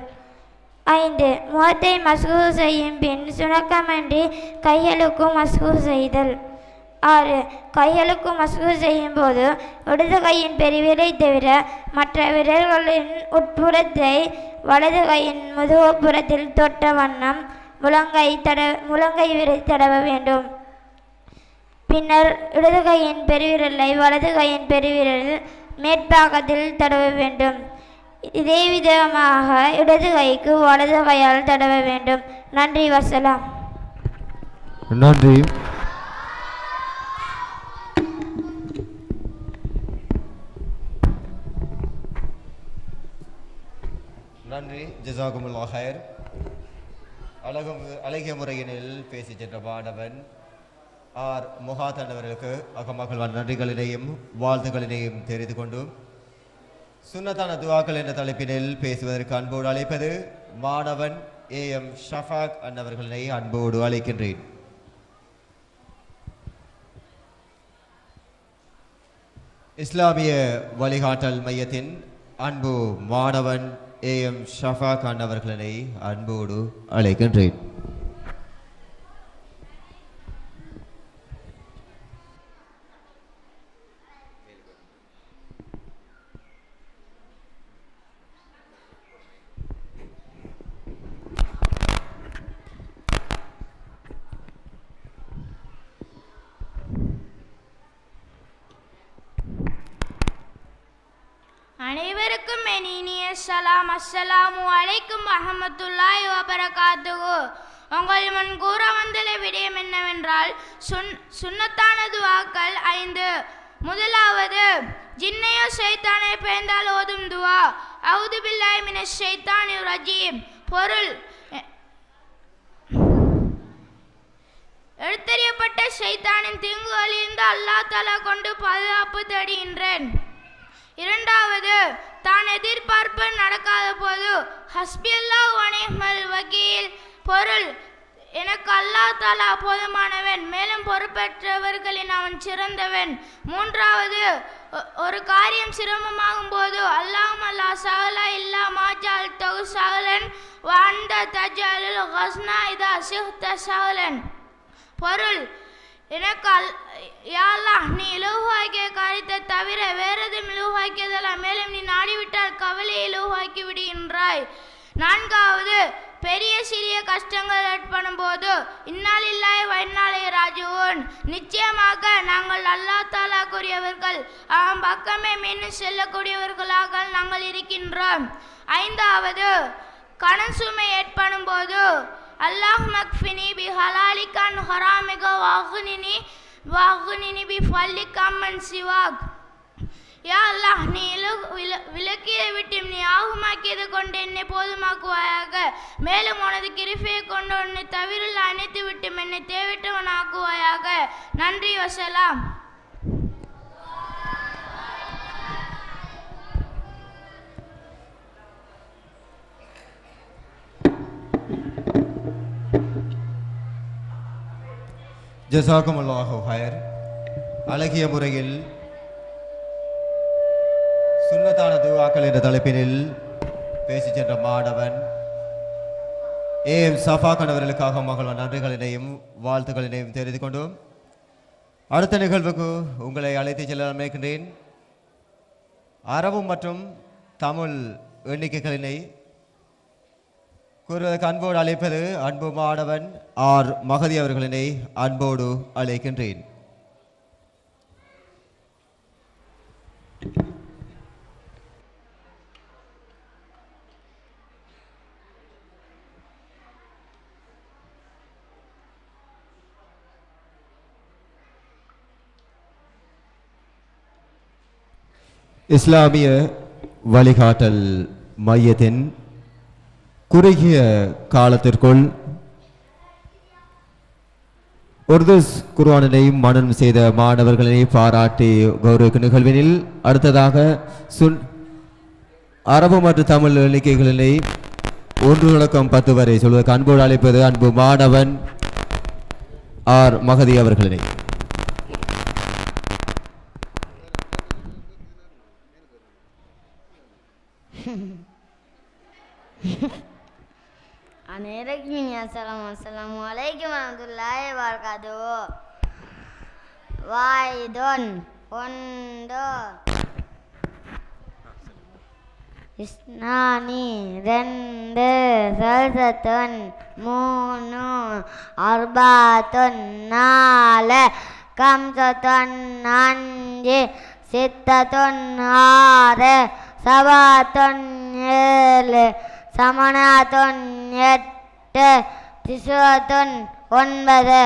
5. முகத்தை மஸ்ஹூ செய்யும் பின் சுணக்கமின்றி கைகளுக்கும் மஸ்ஹூ செய்தல். 6. கைகளுக்கு மஸ்ஹூ செய்யும் போது இடது கையின் பெருவிரலை தவிர மற்ற விரல்களின் உட்புறத்தை வலது கையின் முதுகுப்புறத்தில் தொட்ட வண்ணம் முழங்கை விரை தடவ வேண்டும். பின்னர் இடது கையின் பெருவிரலை வலது கையின் பெருவிரல் மேற்பாகத்தில் தடவ வேண்டும். இதே விதமாக இடது கைக்கு வலது கையால் தடவ வேண்டும். நன்றி. வசலாம். நன்றி. நன்றி. ஜஸாகுமுல்லாஹ் ஹைர். அழகிய முறையினில் பேசி சென்ற மாணவன் ஆர் முஹாத் அன்னவர்களுக்கு அகமகள் நன்றிகளினையும் வாழ்த்துக்களினையும் தெரிந்து கொண்டு சுன்னத்தான துவாக்கள் என்ற தலைப்பினில் பேசுவதற்கு அன்போடு அழைப்பது மாணவன் AM ஷஃபாக் அன்னவர்களினை அன்போடு அழைக்கின்றேன். இஸ்லாமிய வழிகாட்டல் மையத்தின் அன்பு மாணவன் AM ஷஃபாக் அன்னவர்களினை அன்போடு அழைக்கின்றேன். அனைவருக்கும் என் இனிய சலாம். அஸ்ஸலாமு அலைக்கும் வரஹ்மத்துல்லாஹி வபரகாத்துஹு. உங்கள் முன் கூற வந்துள்ள விடயம் என்னவென்றால் சுன்னத்தான துவாக்கள் 5. முதலாவது, ஜின்னையோ ஷைத்தானை பயந்தால் ஓதும் துவா. அவுது பில்லாஹி மினஷ் ஷைத்தானிர் ரஜீம். பொருள்: எடுத்தறியப்பட்ட ஷைத்தானின் தீங்குகளிலிருந்து அல்லாஹ் தஆலா கொண்டு பாதுகாப்பு தேடுகின்றேன். 2வது, தான் எதிர்பார்ப்பு நடக்காத போது ஹஸ்பி அல்லாஹ் வ நிஅமல் வக்கீல். பொருள்: எனக்கு அல்லாஹ் தஆலா போதுமானவன், மேலும் பொறுப்பேற்றவர்களின் அவன் சிறந்தவன். 3வது, ஒரு காரியம் சிரமமாகும் போது அல்லாஹும்ம லா சஹல இல்லா மா ஜஅல்தஹு சஹலன் வ அன்த தஜஅலுல் ஹஸ்னா இதா ஷிஹ்த சஹலன். பொருள்: எனக்கு யா அல்லாஹ், நீ இலகுவாக்கிய காரியத்தை தவிர வேறெதும் இலகுவாக்கியதல்ல, மேலும் நீ நாடிவிட்டால் கவலையை இலகுவாக்கி விடுகின்றாய். 4வது, பெரிய சிறிய கஷ்டங்கள் ஏற்படும் போது இன்னாலில்லாஹி வ இன்னா இலைஹி ராஜிஊன். நிச்சயமாக நாங்கள் அல்லாஹ் தஆலா கூறியவர்கள், அவன் பக்கமே மீண்டும் செல்லக்கூடியவர்களாக நாங்கள் இருக்கின்றோம். 5வது, கடன் சுமை ஏற்படும் போது அல்லாஹும்ம க்ஃபினி பி ஹலாலிக அன் ஹராமிக வஅக்னினி பி ஃபல்லிக அம்மன் சிவாக். யா அல்லாஹ், நீ விலக்கியதை விட்டு நீ ஆகுமாக்கியது கொண்டு என்னை போதுமாக்குவாயாக, மேலும் உனது கிருபையை கொண்டு உன்னை தவிர அனைத்து விட்டு என்னை தேவையற்றவன் ஆக்குவாயாக. நன்றி. வசலாம். ஜஸாகுமுல்லாஹு ஹைர். அழகிய முறையில் மகத்தான துஆக்கள் என்ற தலைப்பினில் பேசி சென்ற மாணவன் சஃபா கணவர்களுக்காக மகள் நன்றிகளினையும் வாழ்த்துக்களினையும் தெரிவித்துக் கொண்டோம். அடுத்த நிகழ்வுக்கு உங்களை அழைத்து செல்ல நினைக்கின்றேன். அரபு மற்றும் தமிழ் எண்ணிக்கைகளினை கூறுவதற்கு அன்போடு அழைப்பது அன்பு மாணவன் ஆர் மகதி அவர்களினை அன்போடு அழைக்கின்றேன். இஸ்லாமிய வழிகாட்டல் மையத்தின் குறுகிய காலத்திற்குள் உருது குர்ஆனினை மனனம் செய்த மாணவர்களை பாராட்டி கௌரவிக்கும் நிகழ்வினில் அடுத்ததாக அரபு மற்றும் தமிழ் எண்ணிக்கைகளினை 1 தொடக்கம் 10 வரை சொல்வதற்கு அன்போடு அழைப்பது அன்பு மாணவன் ஆர் மகதி அவர்களினை. அனைவருக்கும் அஸ்ஸலாமு அலைக்கும் வரஹ்மத்துல்லாஹி வபரகாத்துஹு. வாய்தொன் ஒன்று இஸ்னானி 2 சல்சத்துன் 3 அர்பாத்துன் 4 கம்சத்துன் 5 சித்தத்துன் 6 சபாத்துன் 7 சமனாத்துன் 8 திசுவத்துன் 9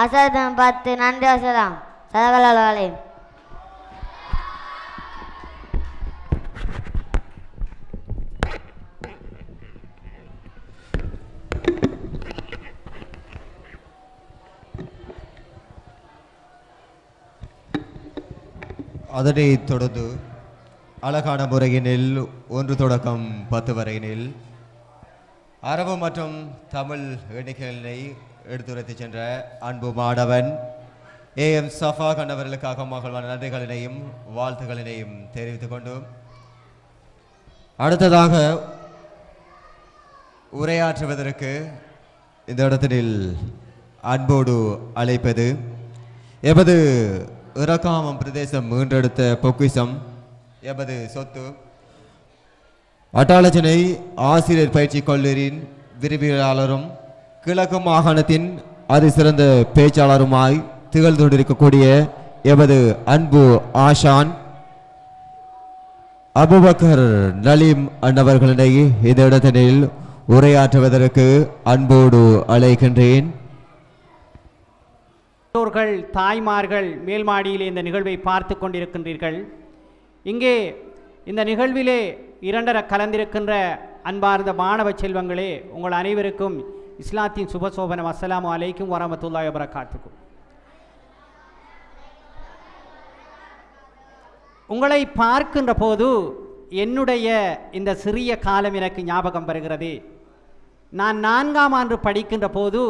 அசதுன் 10. நன்றி வசலாம். சதகலாலே. அதனைத் தொடர்ந்து அழகான முறையினில் 1 தொடக்கம் 10 வரையினில் அரபு மற்றும் தமிழ் எண்ணிக்கைகளை எடுத்துரைத்து சென்ற அன்பு மாணவன் சஃபா கண்டவர்களுக்காக மகள் நன்றிகளினையும் வாழ்த்துக்களினையும் தெரிவித்துக் கொண்டோம். அடுத்ததாக உரையாற்றுவதற்கு இந்த இடத்தினில் அன்போடு அழைப்பது எமது இறக்காமம் பிரதேசம் மீண்டெடுத்த பொக்கிஷம் எமது சொத்து அட்டாளச்சனை ஆசிரியர் பயிற்சி கல்லூரியின் விரிவியலாளரும் கிழக்கு மாகாணத்தின் அதிசிறந்த பேச்சாளருமாய் திகழ்ந்துண்டிருக்கக்கூடிய எமது அன்பு ஆஷான் அபுபக்கர் நலீம் அன்னவர்களினை இந்த இடத்தினில் உரையாற்றுவதற்கு அன்போடு அழைக்கின்றேன். பெற்றோர்கள், தாய்மார்கள் மேல் மாடியிலே இந்த நிகழ்வை பார்த்து கொண்டிருக்கின்றீர்கள். இங்கே இந்த நிகழ்விலே இரண்டர கலந்திருக்கின்ற அன்பார்ந்த மாணவ செல்வங்களே, உங்கள் அனைவருக்கும் இஸ்லாத்தின் சுபசோபனம். அஸ்ஸலாமு அலைக்கும் வரஹ்மத்துல்லாஹி வபரகாத்துஹு. உங்களை பார்க்கின்ற போது என்னுடைய இந்த சிறிய காலம் எனக்கு ஞாபகம் வருகிறது. நான் 4ஆம் ஆண்டு படிக்கின்ற போது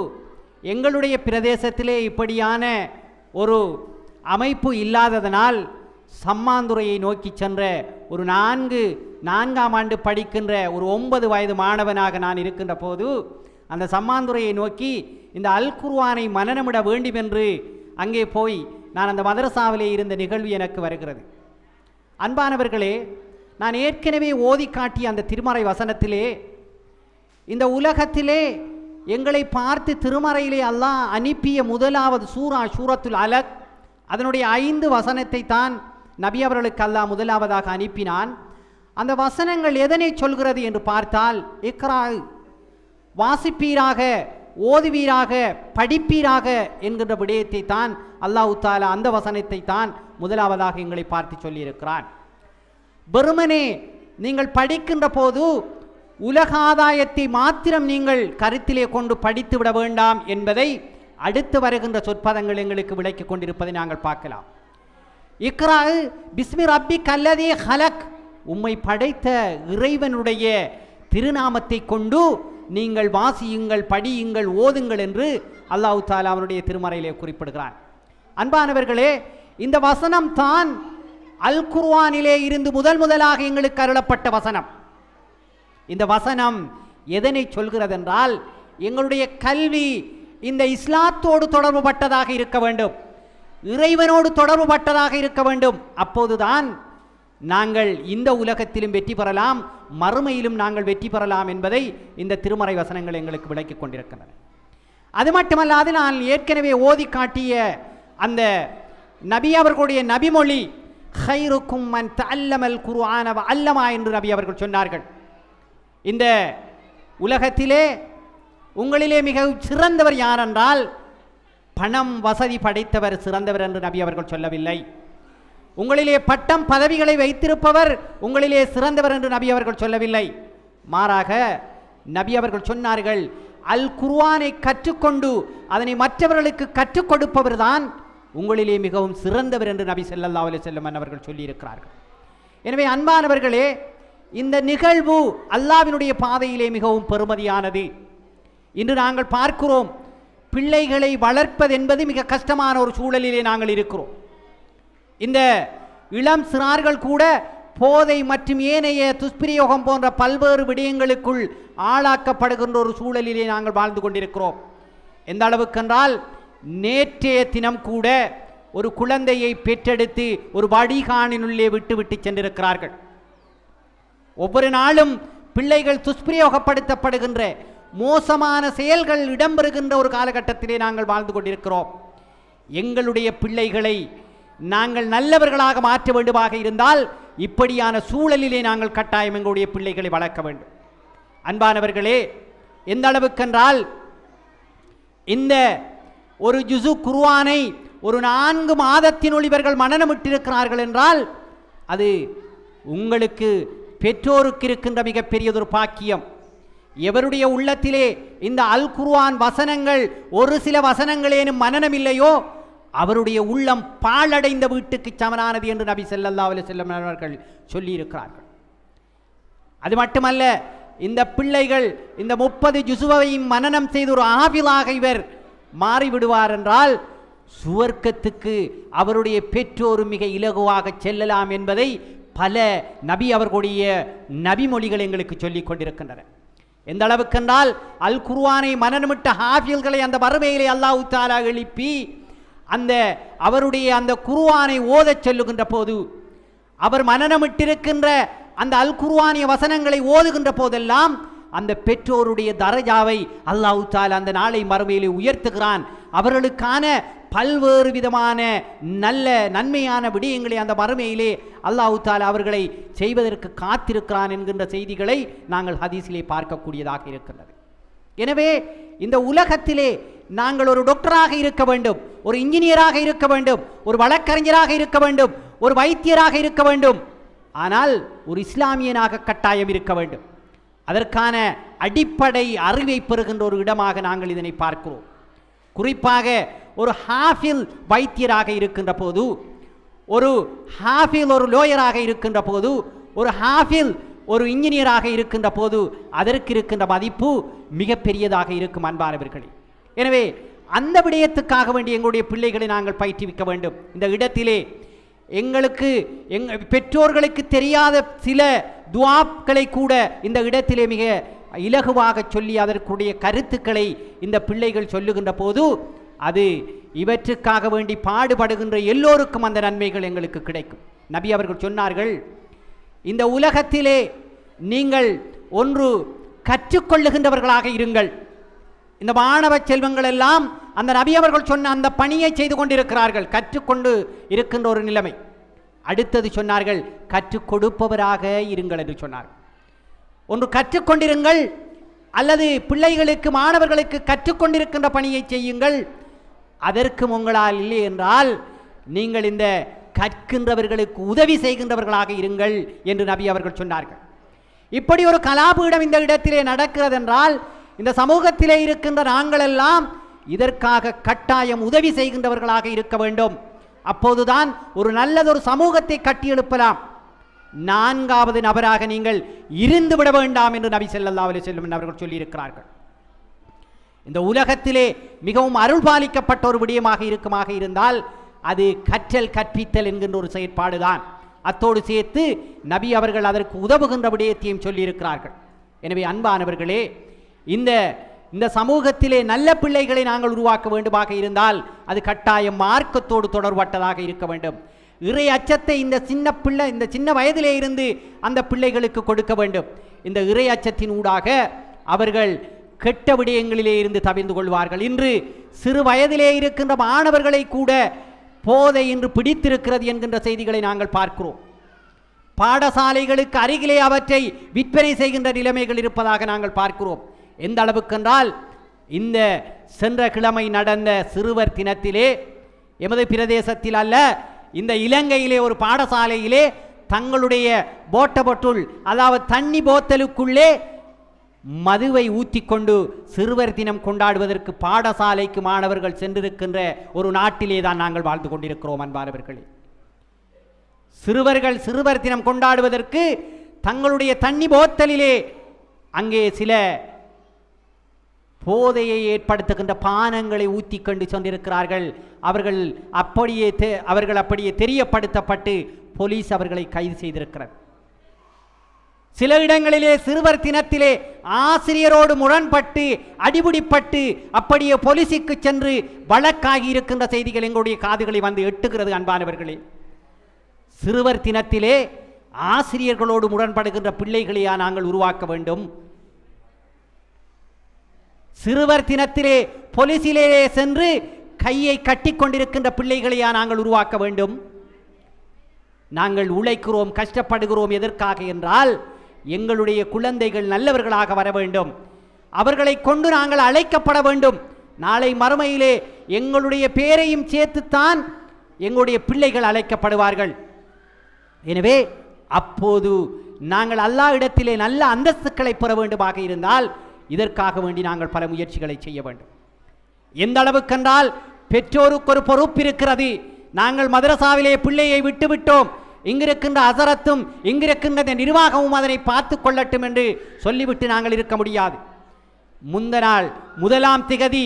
எங்களுடைய பிரதேசத்திலே இப்படியான ஒரு அமைப்பு இல்லாததனால் சம்மாந்துறையை நோக்கி சென்ற ஒரு 4ஆம் ஆண்டு படிக்கின்ற ஒரு 9 வயது மாணவனாக நான் இருக்கின்ற போது அந்த சம்மாந்துறையை நோக்கி இந்த அல் குர்ஆனை மனனமிட வேண்டும் என்று அங்கே போய் நான் அந்த மதரசாவிலே இருந்த நிகழ்வு எனக்கு வருகிறது. அன்பானவர்களே, நான் ஏற்கனவே ஓதி காட்டிய அந்த திருமறை வசனத்திலே இந்த உலகத்திலே எங்களை பார்த்து திருமறையிலே அல்லாஹ் அனுப்பிய முதலாவது சூரத்துல் அலக், அதனுடைய 5 வசனத்தை தான் நபி அவர்களுக்கு அல்லாஹ் முதலாவதாக அனுப்பினான். அந்த வசனங்கள் எதனை சொல்கிறது என்று பார்த்தால், இக்ரா, வாசிப்பீராக, ஓதுவீராக, படிப்பீராக என்கின்ற விடயத்தை தான் அல்லாஹ் தஆலா அந்த வசனத்தை தான் முதலாவதாக எங்களை பார்த்து சொல்லியிருக்கிறான். வெறுமனே நீங்கள் படிக்கின்ற போது உலக ஆதாயத்தை மாத்திரம் நீங்கள் கருத்திலே கொண்டு படித்து விட வேண்டாம் என்பதை அடுத்து வருகின்ற சொற்பதங்கள் எங்களுக்கு விளக்கி கொண்டிருப்பதை நாங்கள் பார்க்கலாம். இக்ரா பிஸ்மி ரப்பி கல்லதே ஹலக், உம்மை படைத்த இறைவனுடைய திருநாமத்தை கொண்டு நீங்கள் வாசியுங்கள், படியுங்கள், ஓதுங்கள் என்று அல்லாஹ் தஆலா அவனுடைய திருமறையிலே குறிப்பிடுகிறான். அன்பானவர்களே, இந்த வசனம் தான் அல் குர்ஆனிலே இருந்து முதலாக எங்களுக்கு அருளப்பட்ட வசனம். இந்த வசனம் எதனை சொல்கிறது என்றால், எங்களுடைய கல்வி இந்த இஸ்லாத்தோடு தொடர்பு பட்டதாக இருக்க வேண்டும், இறைவனோடு தொடர்பு பட்டதாக இருக்க வேண்டும். அப்போதுதான் நாங்கள் இந்த உலகத்திலும் வெற்றி பெறலாம், மறுமையிலும் நாங்கள் வெற்றி பெறலாம் என்பதை இந்த திருமறை வசனங்கள் எங்களுக்கு விளக்கிக் கொண்டிருக்கின்றன. அது மட்டுமல்லாது நான் ஏற்கனவே ஓதி காட்டிய அந்த நபி அவர்களுடைய நபிமொழி, ஹைருக்கும் மன் தஅல்லமல் குர்ஆன வ அல்லமா என்று நபி அவர்கள் சொன்னார்கள். இந்த உலகத்திலே உங்களிலே மிக சிறந்தவர் யார் என்றால், பணம் வசதி படைத்தவர் சிறந்தவர் என்று நபி அவர்கள் சொல்லவில்லை. உங்களிலே பட்டம் பதவிகளை வைத்திருப்பவர் உங்களிலே சிறந்தவர் என்று நபி அவர்கள் சொல்லவில்லை. மாறாக நபி அவர்கள் சொன்னார்கள், அல் குர்ஆனை கற்றுக்கொண்டு அதனை மற்றவர்களுக்கு கற்றுக் கொடுப்பவர் தான் உங்களிலே மிகவும் சிறந்தவர் என்று நபி ஸல்லல்லாஹு அலைஹி வஸல்லம் அவர்கள் சொல்லியிருக்கிறார்கள். எனவே அன்பானவர்களே, இந்த நிகழ்வு அல்லாஹ்வினுடைய பாதையிலே மிகவும் பெருமதியானது. இன்று நாங்கள் பார்க்கிறோம், பிள்ளைகளை வளர்ப்பது என்பது மிக கஷ்டமான ஒரு சூழலிலே நாங்கள் இருக்கிறோம். இந்த இளம் சிறார்கள் கூட போதை மற்றும் ஏனைய துஷ்பிரயோகம் போன்ற பல்வேறு விடயங்களுக்குள் ஆளாக்கப்படுகின்ற ஒரு சூழலிலே நாங்கள் வாழ்ந்து கொண்டிருக்கிறோம். எந்த அளவுக்கென்றால், நேற்றைய தினம் கூட ஒரு குழந்தையை பெற்றெடுத்து ஒரு வடிகானினுள்ளே விட்டு சென்றிருக்கிறார்கள். ஒவ்வொரு நாளும் பிள்ளைகள் துஷ்பிரயோகப்படுத்தப்படுகின்ற மோசமான செயல்கள் இடம்பெறுகின்ற ஒரு காலகட்டத்திலே நாங்கள் வாழ்ந்து கொண்டிருக்கிறோம். எங்களுடைய பிள்ளைகளை நாங்கள் நல்லவர்களாக மாற்ற வேண்டுமாக இருந்தால் இப்படியான சூழலிலே நாங்கள் கட்டாயம் எங்களுடைய பிள்ளைகளை வளர்க்க வேண்டும். அன்பானவர்களே, எந்த அளவுக்கென்றால், இந்த ஒரு ஜுசு குர்ஆனை ஒரு 4 மாதத்தினுள் இவர்கள் மனனமிட்டிருக்கிறார்கள் என்றால் அது உங்களுக்கு பெற்றோருக்கு இருக்கின்ற மிகப்பெரியதொரு பாக்கியம். எவருடைய உள்ளத்திலே இந்த அல் குர்ஆன் வசனங்கள் ஒரு சில வசனங்களேனும் மனனமில்லையோ அவருடைய உள்ளம் பாழடைந்த வீட்டுக்கு சமனானது என்று நபி ஸல்லல்லாஹு அலைஹி வஸல்லம் அவர்கள் சொல்லியிருக்கிறார்கள். அது மட்டுமல்ல, இந்த பிள்ளைகள் இந்த 30 ஜுசுவையும் மனனம் செய்து ஒரு ஆபிலாக இவர் மாறிவிடுவார் என்றால் சுவர்க்கத்துக்கு அவருடைய பெற்றோர் மிக இலகுவாக செல்லலாம் என்பதை பல நபி அவர்களுடைய நபிமொழிகள் எங்களுக்கு சொல்லிக் கொண்டிருக்கின்றன. எந்த அளவுக்கென்றால், அல் குர்ஆனை மனனமிட்ட ஹாஃபில்களை அந்த வறுமையிலே அல்லாஹ் தஆலா எழுப்பி அந்த அவருடைய அந்த குர்ஆனை ஓதச் சொல்லுகின்ற போது, அவர் மனனமிட்டிருக்கின்ற அந்த அல் குர்ஆனிய வசனங்களை ஓதுகின்ற போதெல்லாம் அந்த பெற்றோருடைய தரஜாவை அல்லாஹ் தஆலா அந்த நாளை மறுமையிலே உயர்த்துகிறான். அவர்களுக்கான பல்வேறு விதமான நல்ல நன்மையான விடயங்களை அந்த மறுமையிலே அல்லாஹ் தஆலா அவர்களை செய்வதற்கு காத்திருக்கிறான் என்கின்ற செய்திகளை நாங்கள் ஹதீஸிலே பார்க்கக்கூடியதாக இருக்கிறது. எனவே இந்த உலகத்திலே நாங்கள் ஒரு டாக்டராக இருக்க வேண்டும், ஒரு இன்ஜினியராக இருக்க வேண்டும், ஒரு வழக்கறிஞராக இருக்க வேண்டும், ஒரு வைத்தியராக இருக்க வேண்டும். ஆனால் ஒரு இஸ்லாமியனாக கட்டாயம் இருக்க வேண்டும். அதற்கான அடிப்படை அறிவை பெறுகின்ற ஒரு இடமாக நாங்கள் இதனை பார்க்கிறோம். குறிப்பாக ஒரு ஹாஃபில் வைத்தியராக இருக்கின்ற போது, ஒரு ஹாஃபில் ஒரு லோயராக இருக்கின்ற போது, ஒரு ஹாஃபில் ஒரு இன்ஜினியராக இருக்கின்ற போது அதற்கு இருக்கின்ற மதிப்பு மிகப்பெரியதாக இருக்கும் அன்பானவர்களே. எனவே அந்த விடயத்துக்காக வேண்டிய எங்களுடைய பிள்ளைகளை நாங்கள் பயிற்றுவிக்க வேண்டும். இந்த இடத்திலே எங்களுக்கு பெற்றோர்களுக்கு தெரியாத சில துஆக்களை கூட இந்த இடத்திலே மிக இலகுவாக சொல்லி அதற்குடைய கருத்துக்களை இந்த பிள்ளைகள் சொல்லுகின்ற போது அது இவற்றுக்காக வேண்டி பாடுபடுகின்ற எல்லோருக்கும் அந்த நன்மைகள் எங்களுக்கு கிடைக்கும். நபி அவர்கள் சொன்னார்கள், இந்த உலகத்திலே நீங்கள் ஒன்று கற்றுக்கொள்ளுகின்றவர்களாக இருங்கள். இந்த மாணவ செல்வங்கள் எல்லாம் அந்த நபி அவர்கள் சொன்ன அந்த பணியை செய்து கொண்டிருக்கிறார்கள், கற்றுக்கொண்டு இருக்கின்ற ஒரு நிலைமை. அடுத்தது சொன்னார்கள், கற்றுக் கொடுப்பவராக இருங்கள் என்று சொன்னார்கள். ஒன்று கற்றுக்கொண்டிருங்கள், அல்லது பிள்ளைகளுக்கு மாணவர்களுக்கு கற்றுக்கொண்டிருக்கின்ற பணியை செய்யுங்கள். அதற்கும் உங்களால் இல்லை என்றால் நீங்கள் இந்த கற்கின்றவர்களுக்கு உதவி செய்கின்றவர்களாக இருங்கள் என்று நபி அவர்கள் சொன்னார்கள். இப்படி ஒரு கலாபீடம் இந்த இடத்திலே நடக்கிறது என்றால் இந்த சமூகத்திலே இருக்கின்ற நாங்கள் எல்லாம் இதற்காக கட்டாயம் உதவி செய்கின்றவர்களாக இருக்க வேண்டும். அப்போதுதான் ஒரு நல்லதொரு சமூகத்தை கட்டியெழுப்பலாம். 4வது நபராக நீங்கள் இருந்து விட வேண்டாம் என்று நபி ஸல்லல்லாஹு அலைஹி வஸல்லம் அவர்கள் சொல்லியிருக்கிறார்கள். இந்த உலகத்திலே மிகவும் அருள் பாலிக்கப்பட்ட ஒரு விடயமாக இருக்குமாக இருந்தால் அது கற்றல் கற்பித்தல் என்கின்ற ஒரு செயற்பாடு தான். அத்தோடு சேர்த்து நபி அவர்கள் அதற்கு உதவுகின்ற விடயத்தையும் சொல்லியிருக்கிறார்கள். எனவே அன்பானவர்களே, இந்த சமூகத்திலே நல்ல பிள்ளைகளை நாங்கள் உருவாக்க வேண்டுமாக இருந்தால் அது கட்டாயம் மார்க்கத்தோடு தொடர்பட்டதாக இருக்க வேண்டும். இறை அச்சத்தை இந்த சின்ன வயதிலே இருந்து அந்த பிள்ளைகளுக்கு கொடுக்க வேண்டும். இந்த இறை அச்சத்தின் ஊடாக அவர்கள் கெட்ட விடயங்களிலே இருந்து தவிர்ந்து கொள்வார்கள். இன்று சிறு வயதிலே இருக்கின்ற மாணவர்களை கூட போதை இன்று பிடித்திருக்கிறது என்கின்ற செய்திகளை நாங்கள் பார்க்கிறோம். பாடசாலைகளுக்கு அருகிலே அவற்றை விற்பனை செய்கின்ற நிலைமைகள் இருப்பதாக நாங்கள் பார்க்கிறோம். எந்த அளவுக்கென்றால் இந்த சென்ற கிழமை நடந்த சிறுவர் தினத்திலே எமது பிரதேசத்தில் அல்ல, இந்த இலங்கையிலே ஒரு பாடசாலையிலே தங்களுடைய போட்டபொட்டுள், அதாவது தண்ணி போத்தலுக்குள்ளே மதுவை ஊற்றிக்கொண்டு சிறுவர் தினம் கொண்டாடுவதற்கு பாடசாலைக்கு மாணவர்கள் சென்றிருக்கின்ற ஒரு நாட்டிலே தான் நாங்கள் வாழ்ந்து கொண்டிருக்கிறோம். அன்பானவர்களே, சிறுவர்கள் சிறுவர் தினம் கொண்டாடுவதற்கு தங்களுடைய தண்ணி போத்தலிலே அங்கே சில போதையை ஏற்படுத்துகின்ற பானங்களை ஊற்றி கொண்டு சென்றிருக்கிறார்கள். அவர்கள் அப்படியே தெரியப்படுத்தப்பட்டு போலீஸ் அவர்களை கைது செய்திருக்கிறது. சில இடங்களிலே சிறுவர் தினத்திலே ஆசிரியரோடு முரண்பட்டு அடிபுடிப்பட்டு அப்படியே போலீஸுக்கு சென்று வழக்காகி இருக்கின்ற செய்திகள் எங்களுடைய காதுகளை வந்து எட்டுகிறது. அன்பானவர்களே, சிறுவர் தினத்திலே ஆசிரியர்களோடு முரண்படுகின்ற பிள்ளைகளையா நாங்கள் உருவாக்க வேண்டும்? சிறுவர் தினத்திலே போலீசிலே சென்று கையை கட்டி கொண்டிருக்கின்ற பிள்ளைகளையா நாங்கள் உருவாக்க வேண்டும்? நாங்கள் உழைக்கிறோம், கஷ்டப்படுகிறோம். எதற்காக என்றால் எங்களுடைய குழந்தைகள் நல்லவர்களாக வர வேண்டும். அவர்களை கொண்டு நாங்கள் அழைக்கப்பட வேண்டும். நாளை மறுமையிலே எங்களுடைய பேரையும் சேர்த்துத்தான் எங்களுடைய பிள்ளைகள் அழைக்கப்படுவார்கள். எனவே அப்போது நாங்கள் அல்லாஹ் இடத்திலே நல்ல அந்தஸ்துக்களை பெற வேண்டுமாக இருந்தால் இதற்காக வேண்டி நாங்கள் பல முயற்சிகளை செய்ய வேண்டும். எந்த அளவுக்கென்றால் பெற்றோருக்கு ஒரு பொறுப்பு இருக்கிறது. நாங்கள் மதரசாவிலே பிள்ளையை விட்டுவிட்டோம், இங்கிருக்கின்ற அசரத்தும் இங்கிருக்கின்ற நிர்வாகமும் அதனை பார்த்து கொள்ளட்டும் என்று சொல்லிவிட்டு நாங்கள் இருக்க முடியாது. முந்த நாள் 1ஆம் திகதி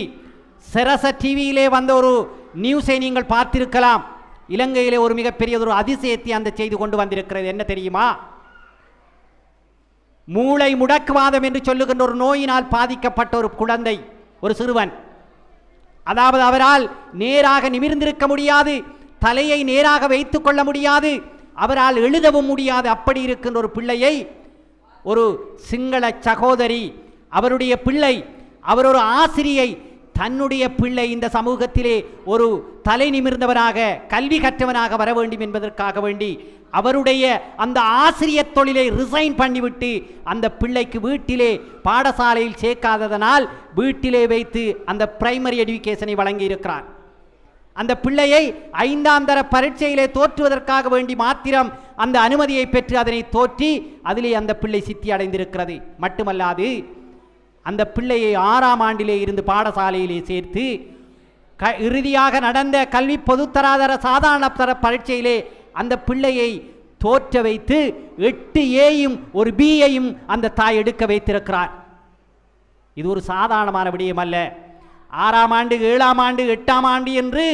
செரச டிவியிலே வந்த ஒரு நியூஸை நீங்கள் பார்த்திருக்கலாம். இலங்கையிலே ஒரு மிகப்பெரிய ஒரு அதிசயத்தை அந்த செய்து கொண்டு வந்திருக்கிறது. என்ன தெரியுமா? மூளை முடக்குவாதம் என்று சொல்லுகின்ற ஒரு நோயினால் பாதிக்கப்பட்ட ஒரு குழந்தை, ஒரு சிறுவன், அதாவது அவரால் நேராக நிமிர்ந்திருக்க முடியாது, தலையை நேராக வைத்துக் கொள்ள முடியாது, அவரால் எழுதவும் முடியாது. அப்படி இருக்கின்ற ஒரு பிள்ளையை ஒரு சிங்கள சகோதரி, அவருடைய பிள்ளை, அவர் ஒரு ஆசிரியை, தன்னுடைய பிள்ளை இந்த சமூகத்திலே ஒரு தலை நிமிர்ந்தவனாக கல்வி கற்றவனாக வர வேண்டும் என்பதற்காக வேண்டி அவருடைய அந்த ஆசிரியர் தொழிலை ரிசைன் பண்ணிவிட்டு அந்த பிள்ளைக்கு வீட்டிலே பாடசாலையில் சேர்க்காததனால் வீட்டிலே வைத்து அந்த பிரைமரி எஜுகேஷனை வழங்கி இருக்கிறார். அந்த பிள்ளையை 5ஆம் தர பரீட்சையிலே தோற்றுவதற்காக வேண்டி மாத்திரம் அந்த அனுமதியை பெற்று அதனை தோற்றி அதிலே அந்த பிள்ளை சித்தி அடைந்திருக்கிறது. மட்டுமல்லாது அந்த பிள்ளையை 6ஆம் ஆண்டிலே இருந்து பாடசாலையிலே சேர்த்து இறுதியாக நடந்த கல்வி பொதுத்தராதர சாதாரண தர பரீட்சையிலே அந்த பிள்ளையை தோற்ற வைத்து 8 ஏயும் ஒரு பியையும் அந்த தாய் எடுக்க வைத்திருக்கிறார். இது ஒரு சாதாரணமான விடயம் அல்ல. 6ஆம் ஆண்டு 7ஆம் ஆண்டு 8ஆம் ஆண்டு என்று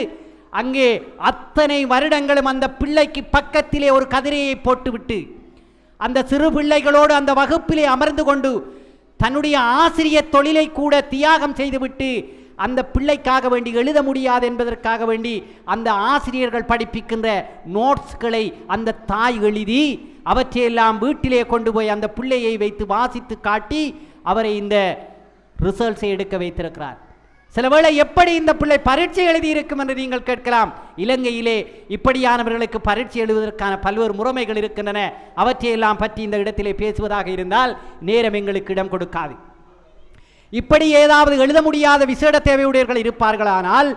அங்கே அத்தனை வருடங்களும் அந்த பிள்ளைக்கு பக்கத்திலே ஒரு கதிரையை போட்டுவிட்டு அந்த சிறு பிள்ளைகளோடு அந்த வகுப்பிலே அமர்ந்து கொண்டு தன்னுடைய ஆசிரியர் தொழிலை கூட தியாகம் செய்துவிட்டு அந்த பிள்ளைக்காக வேண்டி எழுத முடியாது என்பதற்காக வேண்டி அந்த ஆசிரியர்கள் படிப்பிக்கின்ற நோட்ஸ்களை அந்த தாய் எழுதி அவற்றையெல்லாம் வீட்டிலே கொண்டு போய் அந்த பிள்ளையை வைத்து வாசித்து காட்டி அவரை இந்த ரிசல்ட்ஸை எடுக்க வைத்திருக்கிறார். சில வேளை எப்படி இந்த பிள்ளை பரீட்சை எழுதியிருக்கும் என்று நீங்கள் கேட்கலாம். இலங்கையிலே இப்படியானவர்களுக்கு பரீட்சை எழுதுவதற்கான பல்வேறு முறைமைகள் இருக்கின்றன. அவற்றையெல்லாம் பற்றி இந்த இடத்திலே பேசுவதாக இருந்தால் நேரம் எங்களுக்கு இடம் கொடுக்காது. இப்படி ஏதாவது எழுத முடியாத விசேட தேவையுடையவர்கள் இருப்பார்களானால்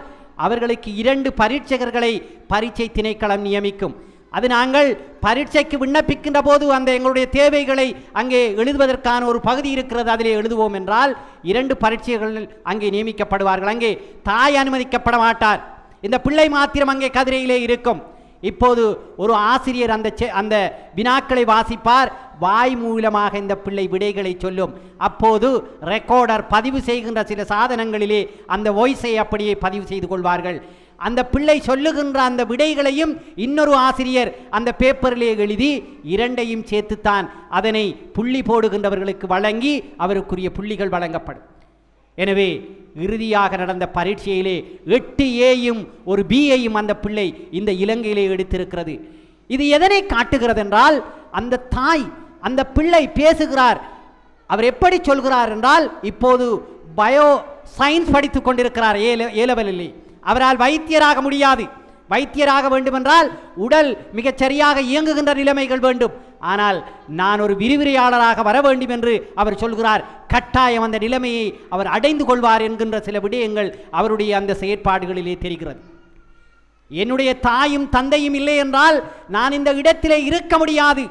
அவர்களுக்கு 2 பரீட்சகர்களை பரீட்சை திணைக்களம் நியமிக்கும். அது நாங்கள் பரீட்சைக்கு விண்ணப்பிக்கின்ற போது அந்த எங்களுடைய தேவைகளை அங்கே எழுதுவதற்கான ஒரு பகுதி இருக்கிறது, அதிலே எழுதுவோம் என்றால் 2 பரீட்சைகள் அங்கே நியமிக்கப்படுவார்கள். அங்கே தாய் அனுமதிக்கப்பட மாட்டார். இந்த பிள்ளை மாத்திரம் அங்கே கதிரையிலே இருக்கும். இப்போது ஒரு ஆசிரியர் அந்த வினாக்களை வாசிப்பார், வாய் மூலமாக இந்த பிள்ளை விடைகளை சொல்லும். அப்போது ரெக்கார்டர் பதிவு செய்கின்ற சில சாதனங்களிலே அந்த வாய்ஸை அப்படியே பதிவு செய்து கொள்வார்கள். அந்த பிள்ளை சொல்லுகின்ற அந்த விடைகளையும் இன்னொரு ஆசிரியர் அந்த பேப்பரிலே எழுதி இரண்டையும் சேர்த்துத்தான் அதனை புள்ளி போடுகின்றவர்களுக்கு வழங்கி அவருக்குரிய புள்ளிகள் வழங்கப்படும். எனவே இறுதியாக நடந்த பரீட்சையிலே 8 ஏயும் ஒரு பியையும் அந்த பிள்ளை இந்த இலங்கையிலே எடுத்திருக்கிறது. இது எதனை காட்டுகிறது என்றால், அந்த தாய் அந்த பிள்ளை பேசுகிறார். அவர் எப்படி சொல்கிறார் என்றால், இப்போது பயோ சயின்ஸ் படித்துக் கொண்டிருக்கிறார் ஏலவலிலே. அவரால் வைத்தியராக முடியாது. வைத்தியராக வேண்டுமென்றால் உடல் மிகச் சரியாக இயங்குகின்ற நிலைமைகள் வேண்டும். ஆனால் நான் ஒரு விரிவுரையாளராக வர வேண்டும் என்று அவர் சொல்கிறார். கட்டாயம் அந்த நிலைமையை அவர் அடைந்து கொள்வார் என்கின்ற சில விடயங்கள் அவருடைய அந்த செயற்பாடுகளிலே தெரிகிறது. என்னுடைய தாயும் தந்தையும் இல்லை என்றால் நான் இந்த இடத்திலே இருக்க முடியாது.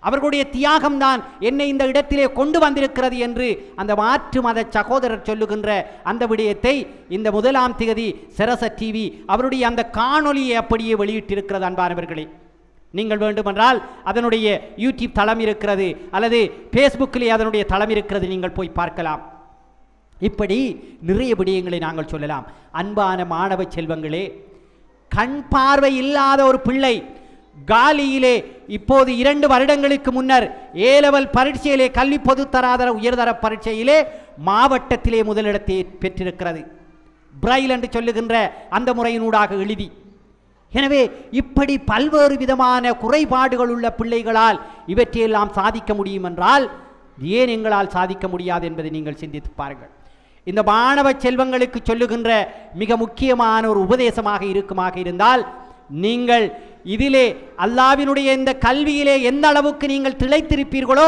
அவர்களுடைய தியாகம்தான் என்னை இந்த இடத்திலே கொண்டு வந்திருக்கிறது என்று அந்த மாற்று மத சகோதரர் சொல்லுகின்ற அந்த விடயத்தை இந்த 1ஆம் தேதி சரச டிவி அவருடைய அந்த காணொலியை அப்படியே வெளியிட்டிருக்கிறது. அன்பானவர்களே, நீங்கள் வேண்டுமென்றால் அதனுடைய யூடியூப் தளம் இருக்கிறது, அல்லது ஃபேஸ்புக்கிலே அதனுடைய தளம் இருக்கிறது, நீங்கள் போய் பார்க்கலாம். இப்படி நிறைய விடயங்களை நாங்கள் சொல்லலாம். அன்பான மாணவ செல்வங்களே, கண் பார்வை இல்லாத ஒரு பிள்ளை காலியிலே இப்போது 2 வருடங்களுக்கு முன்னர் ஏலவல் பரீட்சையிலே கல்வி பொதுத்தராதர உயர்தர பரீட்சையிலே மாவட்டத்திலே முதலிடத்தை பெற்றிருக்கிறது. பிரைல் என்று சொல்லுகின்ற அந்த முறையினூடாக எழுதி. எனவே இப்படி பல்வேறு விதமான குறைபாடுகள் உள்ள பிள்ளைகளால் இவற்றையெல்லாம் சாதிக்க முடியும் என்றால் ஏன் எங்களால் சாதிக்க முடியாது என்பதை நீங்கள் சிந்தித்து பாருங்கள். இந்த மாணவ செல்வங்களுக்கு சொல்லுகின்ற மிக முக்கியமான ஒரு உபதேசமாக இருக்குமாக இருந்தால், நீங்கள் இதிலே அல்லாஹ்வினுடைய இந்த கல்வியிலே எந்த அளவுக்கு நீங்கள் திளைத்திருப்பீர்களோ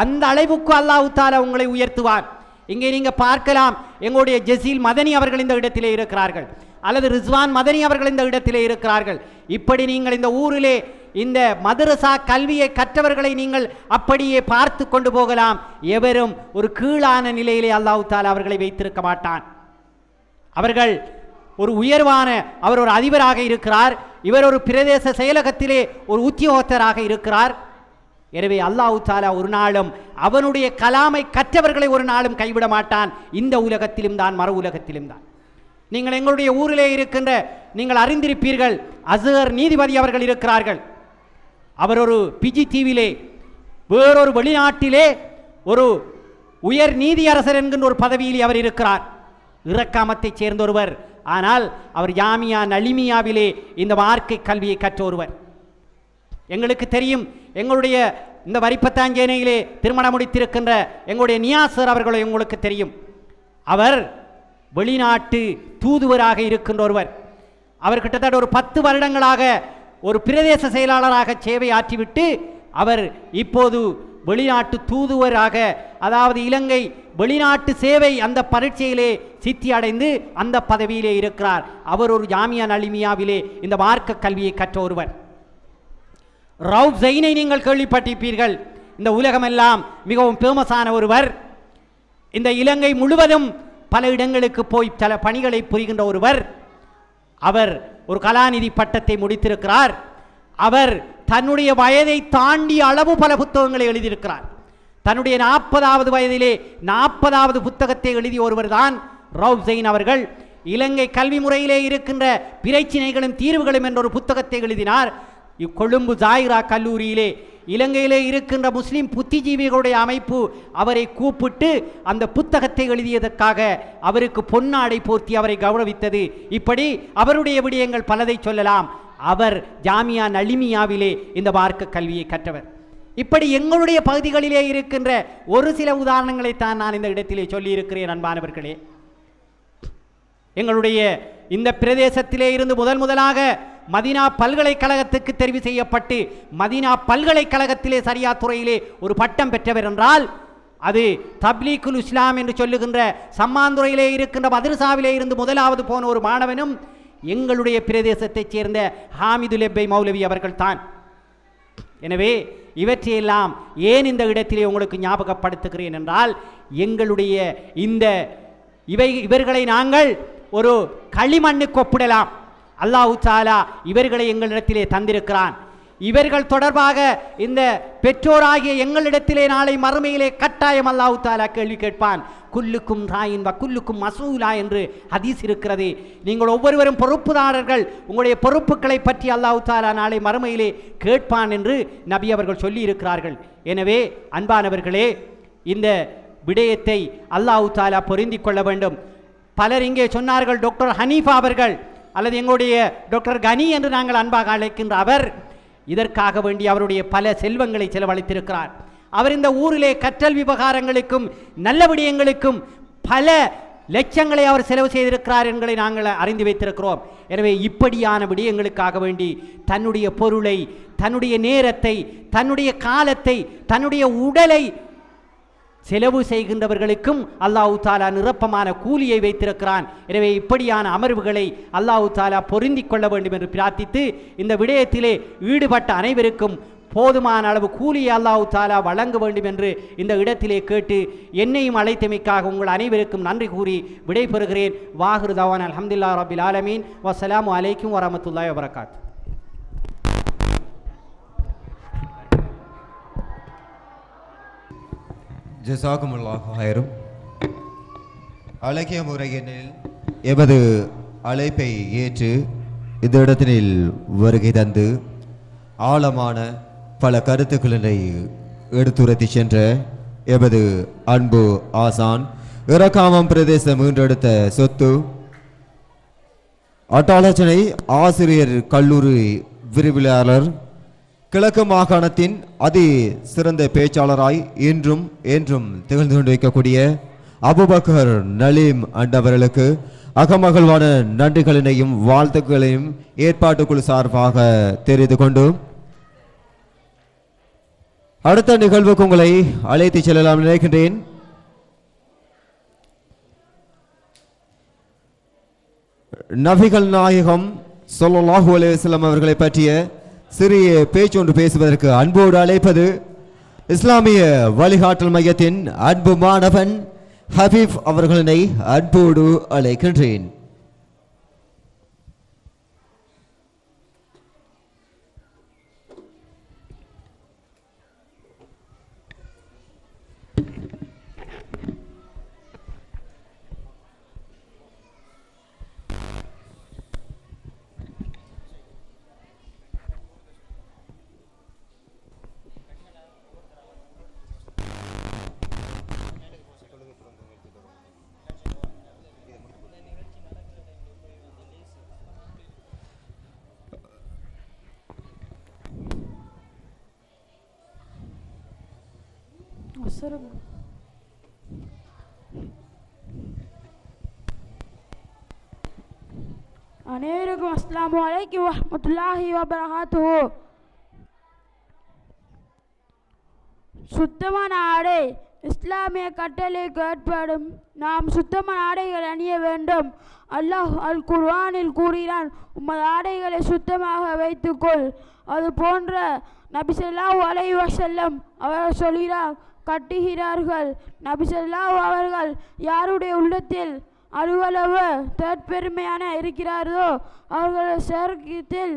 அந்த அளவுக்கு அல்லாஹ் தஆலா உங்களை உயர்த்துவார். இங்கே நீங்கள் பார்க்கலாம், எங்களுடைய ஜசீல் மதனி அவர்கள் இந்த இடத்திலே இருக்கிறார்கள், அல்லது ரிஸ்வான் மதனி அவர்கள் இந்த இடத்திலே இருக்கிறார்கள். இப்படி நீங்கள் இந்த ஊரிலே இந்த மதரசா கல்வியை கற்றவர்களை நீங்கள் அப்படியே பார்த்து கொண்டு போகலாம். எவரும் ஒரு கீழான நிலையிலே அல்லாஹ் தஆலா அவர்களை வைத்திருக்க மாட்டான். அவர்கள் ஒரு உயர்வான, அவர் ஒரு அதிபராக இருக்கிறார், இவர் ஒரு பிரதேச செயலகத்திலே ஒரு உத்தியோகத்தராக இருக்கிறார். எனவே அல்லாஹ் தஆலா ஒரு நாளும் அவனுடைய கலாமை கற்றவர்களை ஒரு நாளும் கைவிட மாட்டான். இந்த உலகத்திலும் தான், மறு உலகத்திலும் தான். நீங்கள் எங்களுடைய ஊரிலே இருக்கின்ற, நீங்கள் அறிந்திருப்பீர்கள், அஸ்ஹர் நீதிபதி அவர்கள் இருக்கிறார்கள். அவர் ஒரு பிஜி தீவிலே வேறொரு வெளிநாட்டிலே ஒரு உயர் நீதியரசர் என்கின்ற ஒரு பதவியிலே அவர் இருக்கிறார். இறக்காமத்தைச் சேர்ந்த ஒருவர். ஆனால் அவர் ஜாமியா நலிமியாவிலே இந்த மார்க்கை கல்வியை கற்ற ஒருவர். எங்களுக்கு தெரியும், எங்களுடைய இந்த வரிப்பத்தாஞ்சேனையிலே திருமணம் முடித்திருக்கின்ற எங்களுடைய நியாசர் அவர்களை உங்களுக்கு தெரியும். அவர் வெளிநாட்டு தூதுவராக இருக்கின்ற ஒருவர். அவர் கிட்டத்தட்ட ஒரு 10 வருடங்களாக ஒரு பிரதேச செயலாளராக சேவை ஆற்றிவிட்டு அவர் இப்போது வெளிநாட்டு தூதுவராக, அதாவது இலங்கை வெளிநாட்டு சேவை அந்த பரீட்சையிலே சித்தி அடைந்து அந்த பதவியிலே இருக்கிறார். அவர் ஒரு ஜாமியா நலிமியாவிலே இந்த மார்க்க கல்வியை கற்ற ஒருவர். ரவுப் ஜைனை நீங்கள் கேள்விப்பட்டிருப்பீர்கள். இந்த உலகமெல்லாம் மிகவும் பேமஸான ஒருவர். இந்த இலங்கை முழுவதும் பல இடங்களுக்கு போய் சில பணிகளை புரிகின்ற ஒருவர். அவர் ஒரு கலாநிதி பட்டத்தை முடித்திருக்கிறார். அவர் தன்னுடைய வயதை தாண்டிய அளவு பல புத்தகங்களை எழுதியிருக்கிறார். தன்னுடைய 40வது வயதிலே 40வது புத்தகத்தை எழுதிய ஒருவர் தான் ரவுப் ஜைன் அவர்கள். இலங்கை கல்வி முறையிலே இருக்கின்ற பிரச்சினைகளும் தீர்வுகளும் என்ற ஒரு புத்தகத்தை எழுதினார். கொழும்பு ஜாயிரா கல்லூரியிலே இலங்கையிலே இருக்கின்ற முஸ்லிம் புத்திஜீவிகளுடைய அமைப்பு அவரை கூப்பிட்டு அந்த புத்தகத்தை எழுதியதற்காக அவருக்கு பொன்னாடை போர்த்தி அவரை கௌரவித்தது. இப்படி அவருடைய விடயங்கள் பலதை சொல்லலாம். அவர் ஜாமியா நலிமியாவிலே இந்த மார்க்க கல்வியை கற்றவர். இப்படி எங்களுடைய பகுதிகளிலே இருக்கின்ற ஒரு சில உதாரணங்களைத்தான் நான் இந்த இடத்திலே சொல்லியிருக்கிறேன். அன்பானவர்களே, எங்களுடைய இந்த பிரதேசத்திலே இருந்து முதலாக மதீனா பல்கலைக்கழகத்துக்கு தெரிவு செய்யப்பட்டு மதீனா பல்கலைக்கழகத்திலே சரியா துறையிலே ஒரு பட்டம் பெற்றவர் என்றால் அது தப்லீகுல் இஸ்லாம் என்று சொல்லுகின்ற சம்மாந்துறையிலே இருக்கின்ற மதரசாவிலே இருந்து முதலாவது போன ஒரு மாணவனும் எங்களுடைய பிரதேசத்தைச் சேர்ந்த ஹாமிதுல் எப்பை மௌலவி அவர்கள் தான். எனவே இவற்றையெல்லாம் ஏன் இந்த இடத்திலே உங்களுக்கு ஞாபகப்படுத்துகிறேன் என்றால், எங்களுடைய இந்த இவர்களை நாங்கள் ஒரு களிமண்ணுக்கு ஒப்பிடலாம். அல்லாஹ் தஆலா இவர்களை எங்களிடத்திலே தந்திருக்கிறான். இவர்கள் தொடர்பாக இந்த பெற்றோராகிய எங்களிடத்திலே நாளை மறுமையிலே கட்டாயம் அல்லாஹ் தஆலா கேள்வி கேட்பான். குல்லுக்கும் ராயின் குல்லுக்கும் மசூலா என்று ஹதீஸ் இருக்கிறது. நீங்கள் ஒவ்வொருவரும் பொறுப்புதாரர்கள், உங்களுடைய பொறுப்புகளை பற்றி அல்லாஹ் தஆலா நாளை மறுமையிலே கேட்பான் என்று நபி அவர்கள் சொல்லி இருக்கிறார்கள். எனவே அன்பானவர்களே, இந்த விடயத்தை அல்லாஹ் தஆலா பொருந்திக் கொள்ள வேண்டும். பலர் இங்கே சொன்னார்கள், டாக்டர் ஹனீஃபா அவர்கள் அல்லது எங்களுடைய டாக்டர் கனி என்று நாங்கள் அன்பாக அழைக்கின்ற அவர் இதற்காக வேண்டி அவருடைய பல செல்வங்களை செலவழித்திருக்கிறார். அவர் இந்த ஊரிலே கற்றல் விவகாரங்களுக்கும் நல்ல விடயங்களுக்கும் பல லட்சங்களை அவர் செலவு செய்திருக்கிறார் என்பதை நாங்கள் அறிந்து வைத்திருக்கிறோம். எனவே இப்படியான விடயங்களுக்காக வேண்டி தன்னுடைய பொருளை, தன்னுடைய நேரத்தை, தன்னுடைய காலத்தை, தன்னுடைய உடலை செலவு செய்கின்றவர்களுக்கும் அல்லாஹ் தஆலா நிரப்பமான கூலியை வைத்திருக்கிறான். எனவே இப்படியான அமர்வுகளை அல்லாஹ் தஆலா பொருந்திக் கொள்ள வேண்டும் என்று பிரார்த்தித்து, இந்த விடயத்திலே ஈடுபட்ட அனைவருக்கும் போதுமான அளவு கூலியை அல்லாஹ் தஆலா வழங்க வேண்டும் என்று இந்த இடத்திலே கேட்டு, என்னையும் அழைத்தமைக்காக உங்கள் அனைவருக்கும் நன்றி கூறி விடைபெறுகிறேன். வாஹிரு தவானா அல்ஹம்துலில்லாஹி ரப்பில் ஆலமீன். வஸ்ஸலாமு அலைக்கும் வரஹ்மத்துல்லாஹி வபரகாத்துஹு. ஜஸாக்குமுல்லாஹு ஹைரும். அழகிய முறையினில் எமது அழைப்பை ஏற்று இந்த இடத்தினில் வருகை தந்து ஆழமான பல கருத்துக்களை எடுத்துரைத்து சென்ற எமது அன்பு ஆசான், இறக்காமம் பிரதேசம் மீண்டெடுத்த சொத்து, அட்டாலோசனை ஆசிரியர் கல்லூரி விரிவுரையாளர், கிழக்கு மாகாணத்தின் அதி சிறந்த பேச்சாளராய் இன்றும் என்றும் திகழ்ந்து கொண்டிருக்கக்கூடிய அபுபக்கர் நலீம் அண்டவர்களுக்கு அகமகிழ்வான நன்றிகளினையும் வாழ்த்துக்களையும் ஏற்பாட்டுக்குழு சார்பாக தெரிந்து கொண்டு அடுத்த நிகழ்வுக்கு உங்களை அழைத்து செல்லலாம் நினைக்கின்றேன். நபிகள் நாயகம் ஸல்லல்லாஹு அலைஹி வஸல்லம் அவர்களை பற்றிய சிறிய பேச்சொன்று பேசுவதற்கு அன்போடு அழைப்பது இஸ்லாமிய வழிகாட்டல் மையத்தின் அன்பு மாணவன் ஹபீப் அவர்களை அன்போடு அழைக்கின்றேன். அனைவருக்கும் அஸ்ஸலாமு அலைக்கும் வரஹ்மத்துல்லாஹி வபரகாத்துஹு. சுத்தமான ஆடை இஸ்லாமிய கட்டளைக்கு ஏற்படும். நாம் சுத்தமான ஆடைகள் அணிய வேண்டும். அல்லாஹ் அல் குர்ஆனில் கூறினான், உமது ஆடைகளை சுத்தமாக வைத்துக்கொள். அது போன்ற நபி ஸல்லல்லாஹு அலைஹி வஸல்லம் அவர்கள் சொல்கிறார், கட்டுகிறார்கள். நபி ஸல்லல்லாஹு அவர்கள் யாருடைய உள்ளத்தில் அலுவலவு தற்பெருமையான இருக்கிறாரோ அவர்கள் சொர்க்கத்தில்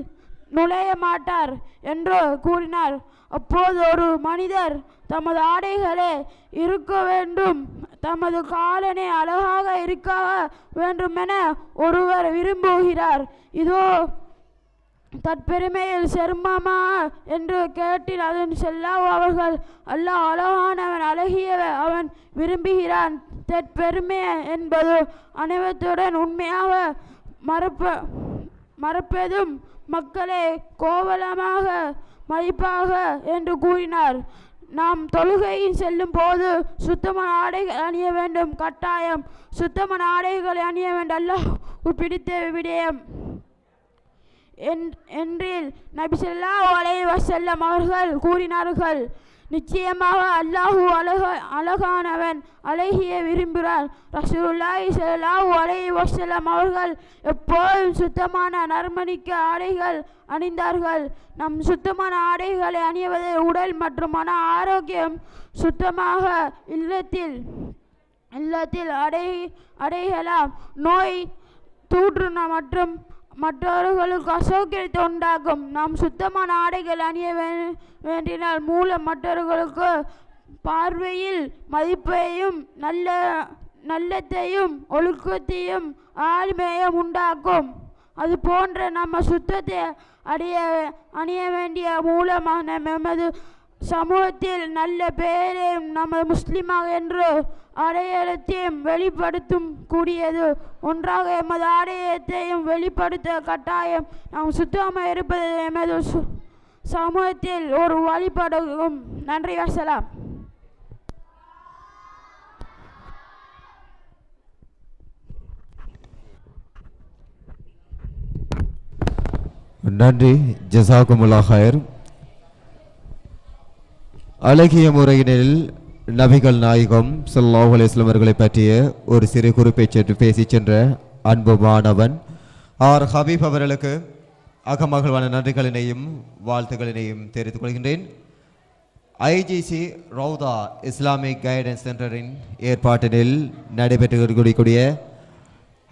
நுழைய மாட்டார் என்று கூறினார். அப்போது ஒரு மனிதர் தமது ஆடைகளே இருக்க வேண்டும், தமது காலனே அழகாக இருக்க வேண்டுமென ஒருவர் விரும்புகிறார். இதோ தற்பெருமையில் செர்மமா என்று கேட்டில் அதன் செல்லாவ் அவர்கள், அல்லாஹ் அழகானவன், அழகியவன், அவன் விரும்புகிறான். தற்பெருமை என்பது அனைவத்துடன் உண்மையாக மறப்பதும் மக்களை கோவலமாக மதிப்பாக என்று கூறினார். நாம் தொழுகையில் செல்லும் போது சுத்தமான ஆடைகள் அணிய வேண்டும், கட்டாயம். சுத்தமான ஆடைகளை அணிய வேண்டும் அல்லாஹ் பிடித்த விடயம் என்றில் நபி ஸல்லல்லாஹு அலைஹி வஸல்லம் அவர்கள் கூறினார்கள், நிச்சயமாக அல்லாஹு அழகானவன், அழகிய விரும்புகிறான். ரசூலுல்லாஹி ஸல்லல்லாஹு அலைஹி வஸல்லம் அவர்கள் எப்போதும் சுத்தமான நறுமணிக்க ஆடைகள் அணிந்தார்கள். நம் சுத்தமான ஆடைகளை அணிவது உடல் மற்றும் மன ஆரோக்கியம் சுத்தமாக இல்லத்தில் அடையலாம். நோய் தூற்று மற்றும் மற்றவர்களுக்கு அசௌகரியத்தை உண்டாகும். நாம் சுத்தமான ஆடைகள் அணிய வேண்டினால் மூலம் மற்றவர்களுக்கு பார்வையில் மதிப்பையும் நல்லத்தையும் ஒழுக்கத்தையும் ஆளுமையும் உண்டாக்கும். அது போன்ற நம்ம சுத்தத்தை அணிய வேண்டிய மூலமாக நமது சமூகத்தில் நல்ல பெயரையும் நமது முஸ்லிமாக என்று அடையாளத்தையும் வெளிப்படுத்தும் கூடியது. ஒன்றாக எமது அடையாளத்தையும் வெளிப்படுத்த கட்டாயம் நாம் சுத்தமாக இருப்பது எமது சமூகத்தில் ஒரு வழிபாடாகும். நன்றி. வசலாம். நன்றி. ஜஸாகுமுல்லா ஹைர். அழகிய முறையினில் நபிகள் நாயகம் ஸல்லல்லாஹு அலைஹி வஸல்லம் அவர்களை பற்றிய ஒரு சிறு குறிப்பை பேசி சென்ற அன்பு மாணவன் ஆர் ஹபீப் அவர்களுக்கு அகமகிழ்வான நன்றிகளினையும் வாழ்த்துக்களினையும் தெரிவித்துக் கொள்கின்றேன். ஐஜிசி ரவுதா இஸ்லாமிக் கைடன்ஸ் சென்டரின் ஏற்பாட்டினில் நடைபெற்று இருக்கக்கூடிய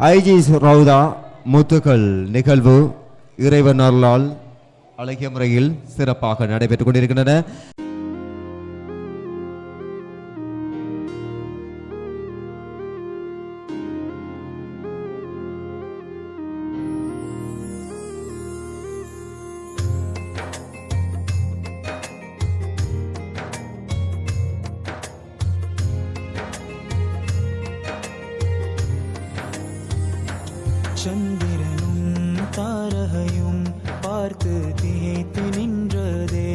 ஐஜிசி ரவுதா முத்துக்கள் நிகழ்வு இறைவன் அருளால் அழகிய முறையில் சிறப்பாக நடைபெற்றுக் கொண்டிருக்கின்றன. சந்திரனும் தாரகையும் பார்த்து திகைத்து நின்றதே.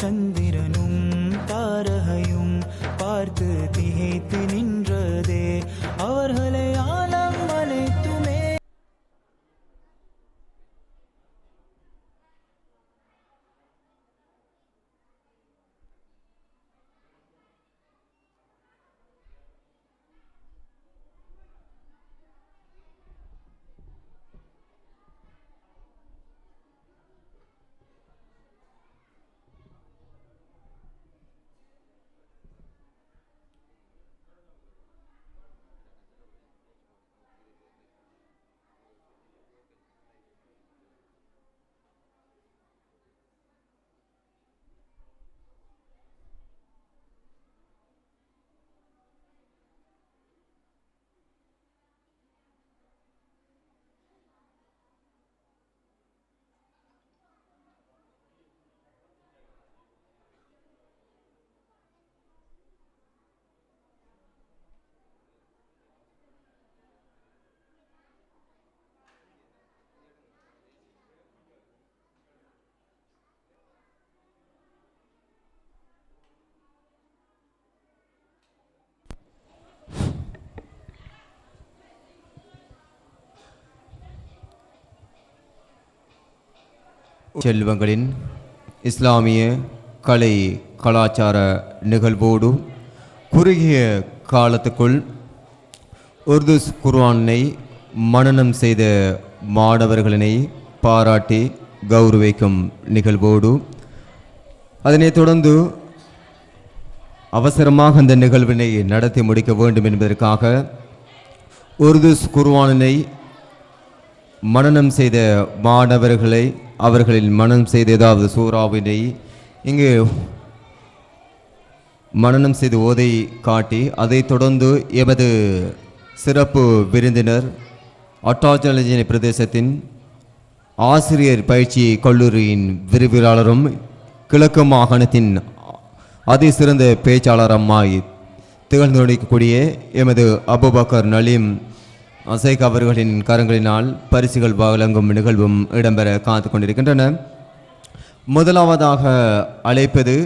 சந்திரனும் தாரகையும் பார்த்து திகைத்து நின்றதே. அவர்களை ஆலம் அனைத்துமே செல்வங்களின் இஸ்லாமிய கலை கலாச்சார நிகழ்வோடு குறுகிய காலத்துக்குள் உருது குர்ஆனை மனனம் செய்த மாணவர்களினை பாராட்டி கௌரவிக்கும் நிகழ்வோடு அதனைத் தொடர்ந்து அவசரமாக அந்த நிகழ்வினை நடத்தி முடிக்க வேண்டும் என்பதற்காக உருது குர்ஆனை மனனம் செய்த மாணவர்களை அவர்களில் மனனம் செய்த ஏதாவது சூறாவினை இங்கு மனனம் செய்து ஓதை காட்டி அதைத் தொடர்ந்து எமது சிறப்பு விருந்தினர் அட்டாச்சலஜினி பிரதேசத்தின் ஆசிரியர் பயிற்சி கல்லூரியின் விரிவுரையாளரும் கிழக்கு மாகாணத்தின் அதிசிறந்த பேச்சாளரம்மாய் திகழ்ந்து நடிக்கக்கூடிய எமது அபுபக்கர் நலீம் அசைக் அவர்களின் கரங்களினால் பரிசுகள் வழங்கும் நிகழ்வும் இடம்பெற காத்து கொண்டிருக்கின்றன. முதலாவதாக அழைப்பது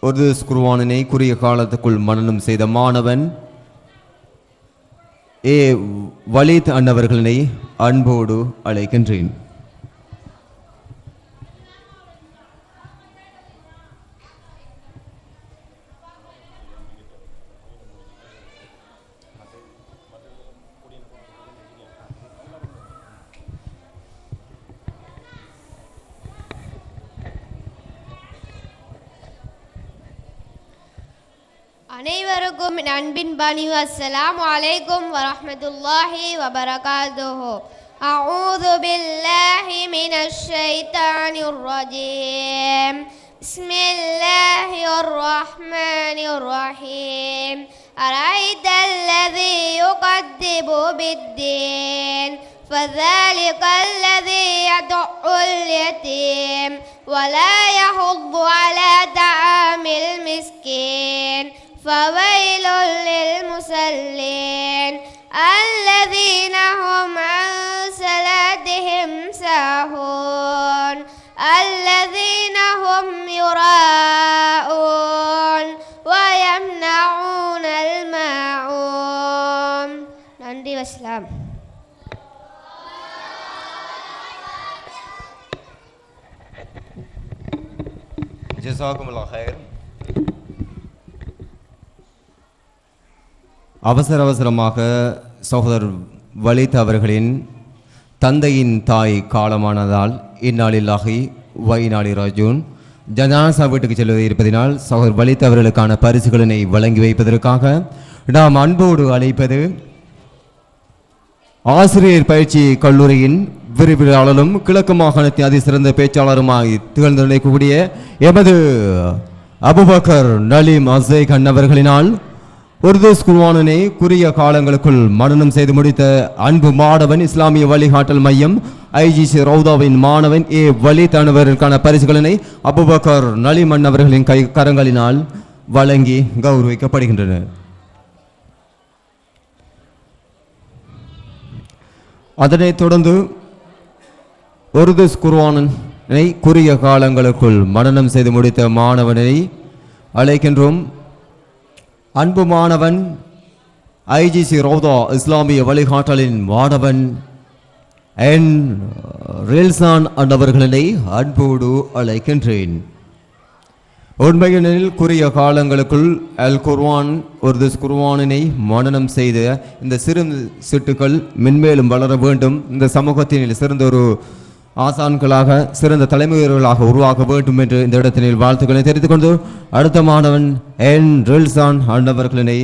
உருது குர்ஆனை குறுகிய காலத்துக்குள் மனனம் செய்த மாணவன் ஏ வலீத் அன்னவர்களை அன்போடு அழைக்கின்றேன். அனைவருக்கும் அன்பின் பணிவு அஸ்ஸலாமு அலைக்கும் வரஹ்மத்துல்லாஹி வபரகாத்துஹு. அஊது பில்லாஹி மினஷ் ஷைத்தானிர் ரஜீம். பிஸ்மில்லாஹிர் ரஹ்மானிர் ரஹீம். أرأيت الذي يكذب بالدين فذلك الذي يدع اليتيم ولا يحض على طعام المسكين فويل للمصلين الذين هم عن صلاتهم ساهون الذين هم يراءون ويمنعون الماعون. நன்றி வஸ்லாம். ஜஸாக்குமுல்லாஹ் ஹைர். அவசரமாக சகோதரர் வலித் அவர்களின் தந்தையின் தாய் காலமானதால் இந்நாளில்லாஹி வைநாளி ராஜூன் ஜனாசா வீட்டுக்கு செல்வது இருப்பதினால் சகோதரர் வலித் அவர்களுக்கான பரிசுகளினை வழங்கி வைப்பதற்காக நாம் அன்போடு அழைப்பது ஆசிரியர் பயிற்சி கல்லூரியின் விரிவுரையாளரும் கிழக்கு மாகாணத்தின் அதிசிறந்த பேச்சாளருமாய் திகழ்ந்து நினைக்கக்கூடிய எமது அபுபக்கர் நலீம் அசேக் அன்னவர்களினால் உருது குர்ஆனை குறுகிய காலங்களுக்குள் மனனம் செய்து முடித்த அன்பு மாணவன் இஸ்லாமிய வழிகாட்டல் மையம் IGC ரவுதாவின் மாணவன் ஏ வலித் அன்னவர்களுக்கான பரிசுகளினை அபுபக்கர் நலீம் அன்னவர்களின் கரங்களினால் வழங்கி கௌரவிக்கப்படுகின்றன. அதனைத் தொடர்ந்து உருது குர்ஆனை குறுகிய காலங்களுக்குள் மனனம் செய்து முடித்த மாணவனை அழைக்கின்றோம். அன்பு மாணவன் IGC ரவுதா இஸ்லாமிய வழிகாட்டலின் மாணவன் என் ரில்சான் அன்னவர்களை அன்போடு அழைக்கின்றேன். உண்மையினில் குறுகிய காலங்களுக்குள் அல் குர்ஆன் உருது குர்ஆனினை மனனம் செய்த இந்த சிறு சிட்டுக்கள் மென்மேலும் வளர வேண்டும், இந்த சமூகத்தினில் சிறந்த ஒரு ஆசான்களாக சிறந்த தலைமையர்களாக உருவாக்க வேண்டும் என்று இந்த இடத்தினில் வாழ்த்துக்களை தெரிவித்துக் கொண்டு அடுத்த மாணவன் என் ரில்சான் அன்னவர்களினை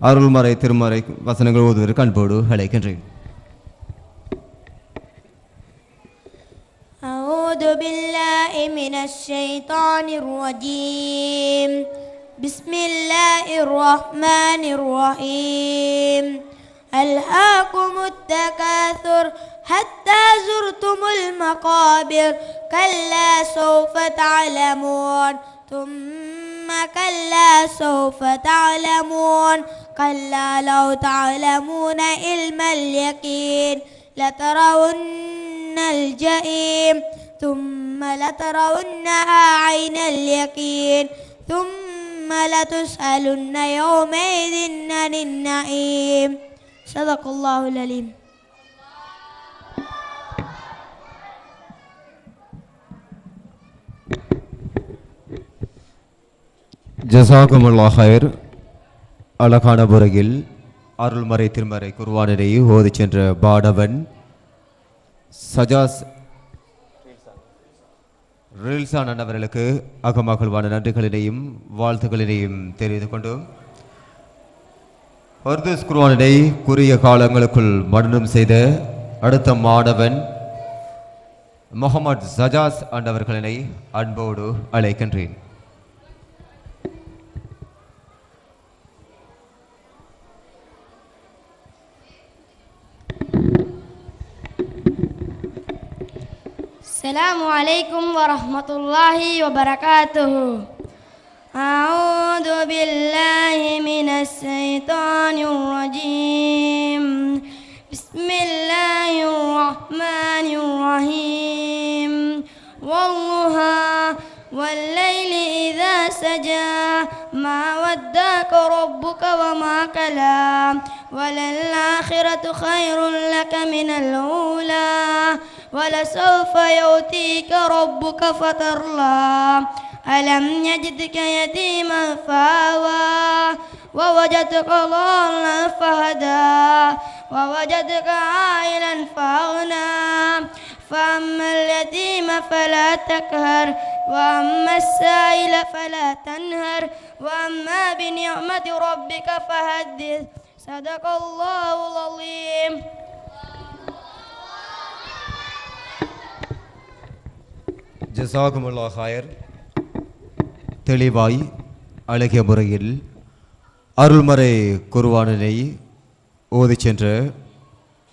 அருள்மறை திருமறை வசனங்கள் ஓதுவதற்கு அன்போடு அழைக்கின்றேன். أعوذ بالله من الشيطان الرجيم بسم الله الرحمن الرحيم ألهاكم التكاثر حتى زرتم المقابر كلا سوف تعلمون ثم كلا سوف تعلمون كلا لو تعلمون علم اليقين لترون الجحيم ثم لترونها عين اليقين ثم لتسألن يومئذ عن النعيم صدق الله العليم. ஜஸாக்குமுல்லாஹ் ஹைர். அழகான முறையில் அருள்மறை திருமறை குர்ஆனை ஓதி சென்ற பாடவன் சஜாஸ் ரில்சான் அன்னவர்களுக்கு அகமகிழ்வான நன்றிகளினையும் வாழ்த்துக்களினையும் தெரிவித்துக் கொண்டு உருது குர்ஆனை குறுகிய காலங்களுக்குள் மனனம் செய்த அடுத்த மாணவன் முகமது சஜாஸ் அன்னவர்களினை அன்போடு அழைக்கின்றேன். السلام عليكم ورحمة الله وبركاته. أعوذ بالله من الشيطان الرجيم بسم الله الرحمن الرحيم والضحى والليل إذا سجى ما ودعك ربك وما كلا وللآخرة خير لك من الأولى ولسوف يؤتيك ربك فترضى ألم يجدك يتيما فآوى ووجدك ضالا فهدى ووجدك عائلا فأغنى فأما اليتيم فلا تقهر وأما السائل فلا تنهر وأما بنعمة ربك فحدث صدق الله العظيم. ஜஸாக்குமுல்லாஹ் ஹைர். தெளிவாய் அழகிய முறையில் அருள்மறை குர்ஆனினை ஓதிச் சென்ற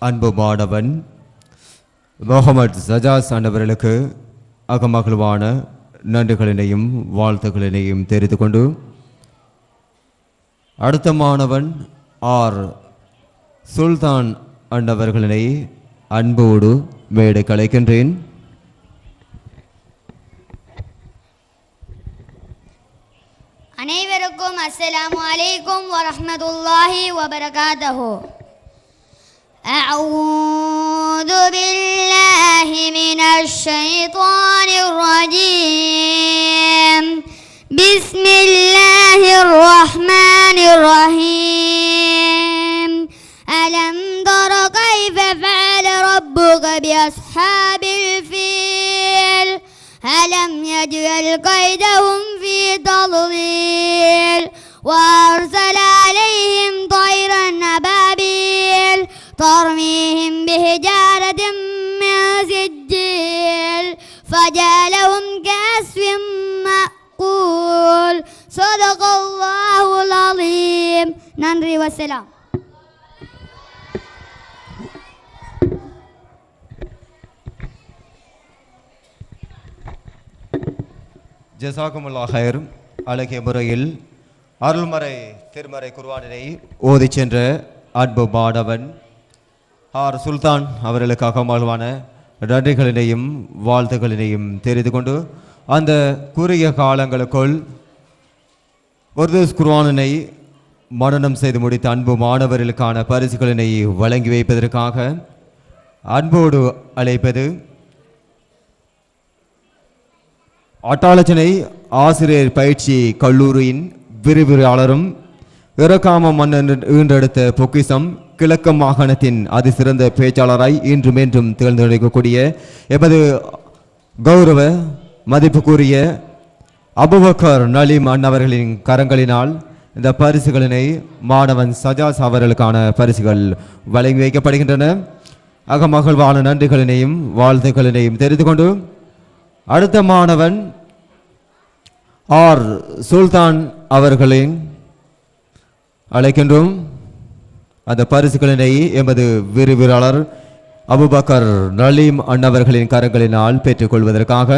அன்பு மாணவன் முகமது சஜாஸ் அன்னவர்களுக்கு அகமகிழ்வான நன்றிகளினையும் வாழ்த்துக்களினையும் தெரிந்து கொண்டு அடுத்த மாணவன் ஆர் சுல்தான் அன்னவர்களினை அன்போடு மேடை கலைக்கின்றேன். அனைவருக்கும் அஸ்ஸலாமு அலைக்கும் வரஹ்மத்துல்லாஹி வபரகாத்துஹு. أعوذ بالله من الشيطان الرجيم. بسم الله الرحمن الرحيم. ألم تر كيف فعل ربك بأصحاب الفيل ألم يجعل كيدهم في تضليل وأرسل عليهم طيرا أبابيل ترميهم بحجارة من سجيل فجعلهم كعصف مأكول. صدق الله العظيم. நன்றி வசலாம். ஜஸாக்குமுல்லாஹ் ஹைர். அழகிய முறையில் அருள்மறை திருமறை குர்ஆனினை ஓதிச் சென்ற அன்பு மாணவன் ஆர் சுல்தான் அவர்களுக்காக மகிழ்வான நன்றிகளினையும் வாழ்த்துக்களினையும் தெரிந்து கொண்டு அந்த குறுகிய காலங்களுக்குள் உருது குர்ஆனினை மனனம் செய்து முடித்த அன்பு மாணவர்களுக்கான பரிசுகளினை வழங்கி வைப்பதற்காக அன்போடு அழைப்பது அட்டாளச்சனை ஆசிரியர் பயிற்சி கல்லூரியின் விரிவுரையாளரும் இறக்காம மன்னன் ஈன்றெடுத்த பொக்கிசம் கிழக்கு மாகாணத்தின் அதிசிறந்த பேச்சாளராய் இன்றும் என்றும் திகழ்ந்திருக்கக்கூடிய எமது கௌரவ மதிப்புக்குரிய அபுபக்கர் நலீம் அண்ணவர்களின் கரங்களினால் இந்த பரிசுகளினை மாணவன் சஜாஸ் அவர்களுக்கான பரிசுகள் வழங்கி வைக்கப்படுகின்றன. அகமகிழ்வான நன்றிகளினையும் வாழ்த்துக்களினையும் தெரிந்து கொண்டு அடுத்த மாணவன் ஆர் சுல்தான் அவர்களின் அழைக்கின்றோம். அந்த பரிசுகளினை எமது விரிவுரையாளர் அபுபக்கர் நலீம் அண்ணவர்களின் கரங்களினால் பெற்றுக்கொள்வதற்காக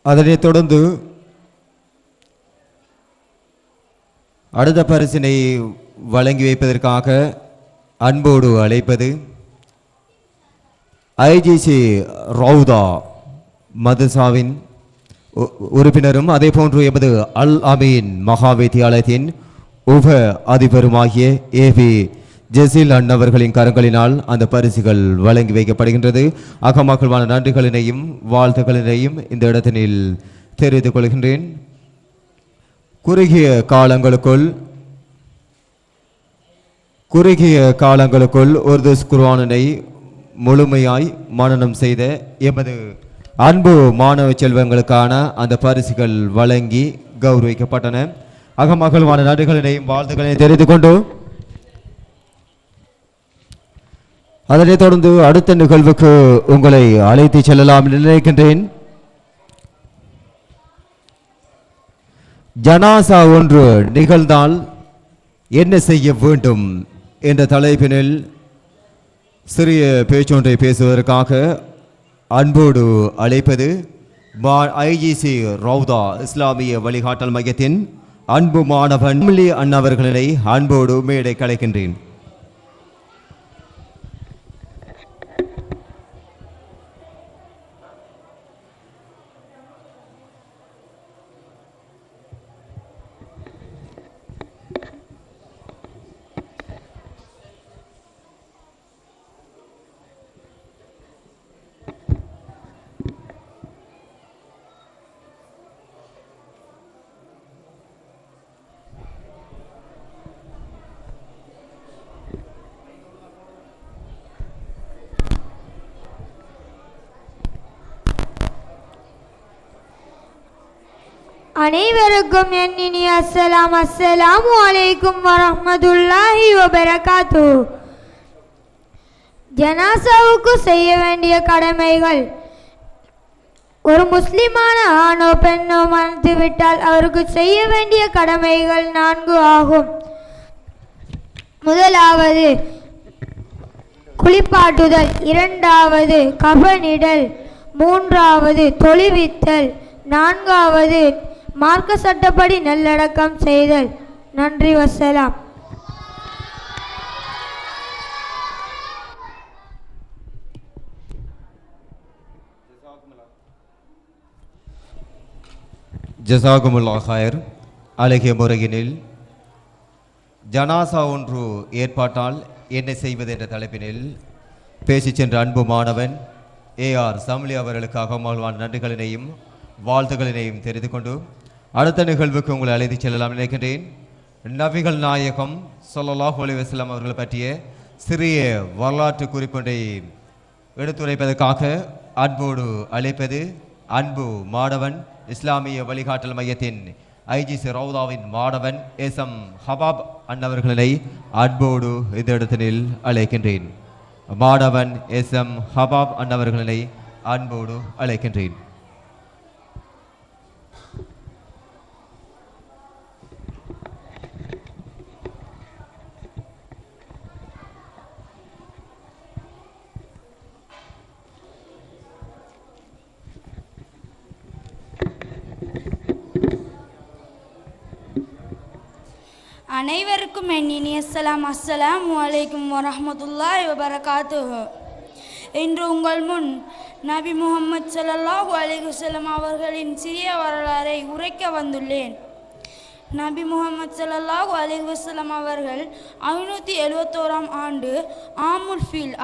அதனைத் தொடர்ந்து அடுத்த பரிசினை வழங்கி வைப்பதற்காக அன்போடு அழைப்பது ஐஜிசி ரவுதா மதசாவின் உறுப்பினரும் அதே போன்று எமது அல் அமீன் மகா வித்தியாலயத்தின் உப அதிபருமாகிய ஏபி ஜெசில் அண்ணவர்களின் கரங்களினால் அந்த பரிசுகள் வழங்கி வைக்கப்படுகின்றது. அகமகிழ்வான நன்றிகளினையும் வாழ்த்துக்களினையும் இந்த இடத்தினில் தெரிவித்துக் கொள்கின்றேன். குறுகிய காலங்களுக்குள் உருது குர்ஆனினை முழுமையாய் மனனம் செய்த எமது அன்பு மாணவ செல்வங்களுக்கான அந்த பரிசுகள் வழங்கி கௌரவிக்கப்பட்டன. அகமகிழ்வான நன்றிகளினையும் வாழ்த்துக்களையும் தெரிந்து கொண்டு அதனைத் தொடர்ந்து அடுத்த நிகழ்வுக்கு உங்களை அழைத்து செல்லலாம் நினைக்கின்றேன். ஜனாசா ஒன்று நிகழ்ந்தால் என்ன செய்ய வேண்டும் என்ற தலைப்பினில் சிறிய பேச்சொன்றை பேசுவதற்காக அன்போடு அழைப்பது ஐஜிசி ரவுதா இஸ்லாமிய வழிகாட்டல் மையத்தின் அன்பு மாணவன் அண்ணவர்களை அன்போடு மேடை கலைக்கின்றேன். அனைவருக்கும் என் இனிய அஸ்ஸலாமு அலைக்கும் வரஹ்மத்துல்லாஹி வபரகாத்து. ஜனாசாவுக்கு செய்ய வேண்டிய கடமைகள். ஒரு முஸ்லிமான ஆணோ பெண்ணோ மரணித்து விட்டால் அவருக்கு செய்ய வேண்டிய கடமைகள் 4 ஆகும். முதலாவது குளிப்பாட்டுதல், இரண்டாவது கபனிடல், மூன்றாவது தொழுவித்தல், நான்காவது மார்க்க சட்டப்படி நல்லடக்கம் செய்தல். நன்றி, வசலாம். ஜஸாகுமுல்லா ஹைர். அழகிய முறையினில் ஜனாசா ஒன்று ஏற்பாட்டால் என்ன செய்வது என்ற தலைப்பினில் பேசி சென்ற அன்பு மாணவன் ஏஆர் சம்லி அவர்களுக்காக மகிழ்வான நன்றிகளினையும் வாழ்த்துக்களினையும் தெரிந்து கொண்டு அடுத்த நிகழ்வுக்கு உங்களை அழைத்து செல்லலாம் நினைக்கின்றேன். நபிகள் நாயகம் ஸல்லல்லாஹு அலைஹி வஸல்லம் அவர்கள் பற்றிய சிறிய வரலாற்று குறிப்பொன்றை எடுத்துரைப்பதற்காக அன்போடு அழைப்பது அன்பு மாணவன் இஸ்லாமிய வழிகாட்டல் மையத்தின் ஐஜிசி ரவுதாவின் மாணவன் எஸ்எம் ஹபாப் அன்னவர்களை அன்போடு இந்த இடத்தினில் அழைக்கின்றேன். மாணவன் எஸ்எம் ஹபாப் அன்னவர்களை அன்போடு அழைக்கின்றேன். அனைவருக்கும் என் இனிய அஸ்ஸலாமு அலைக்கும் வரஹ்மத்துல்லாஹி வபரகாத்துஹு. இன்று உங்கள் முன் நபி முஹம்மது ஸல்லல்லாஹு அலைஹி வஸல்லம் அவர்களின் சிறிய வரலாறை உரைக்க வந்துள்ளேன். நபி முஹம்மது ஸல்லல்லாஹு அலைஹி வஸல்லம் அவர்கள் 571ஆம் ஆண்டு ஆமுல் ஃபீல்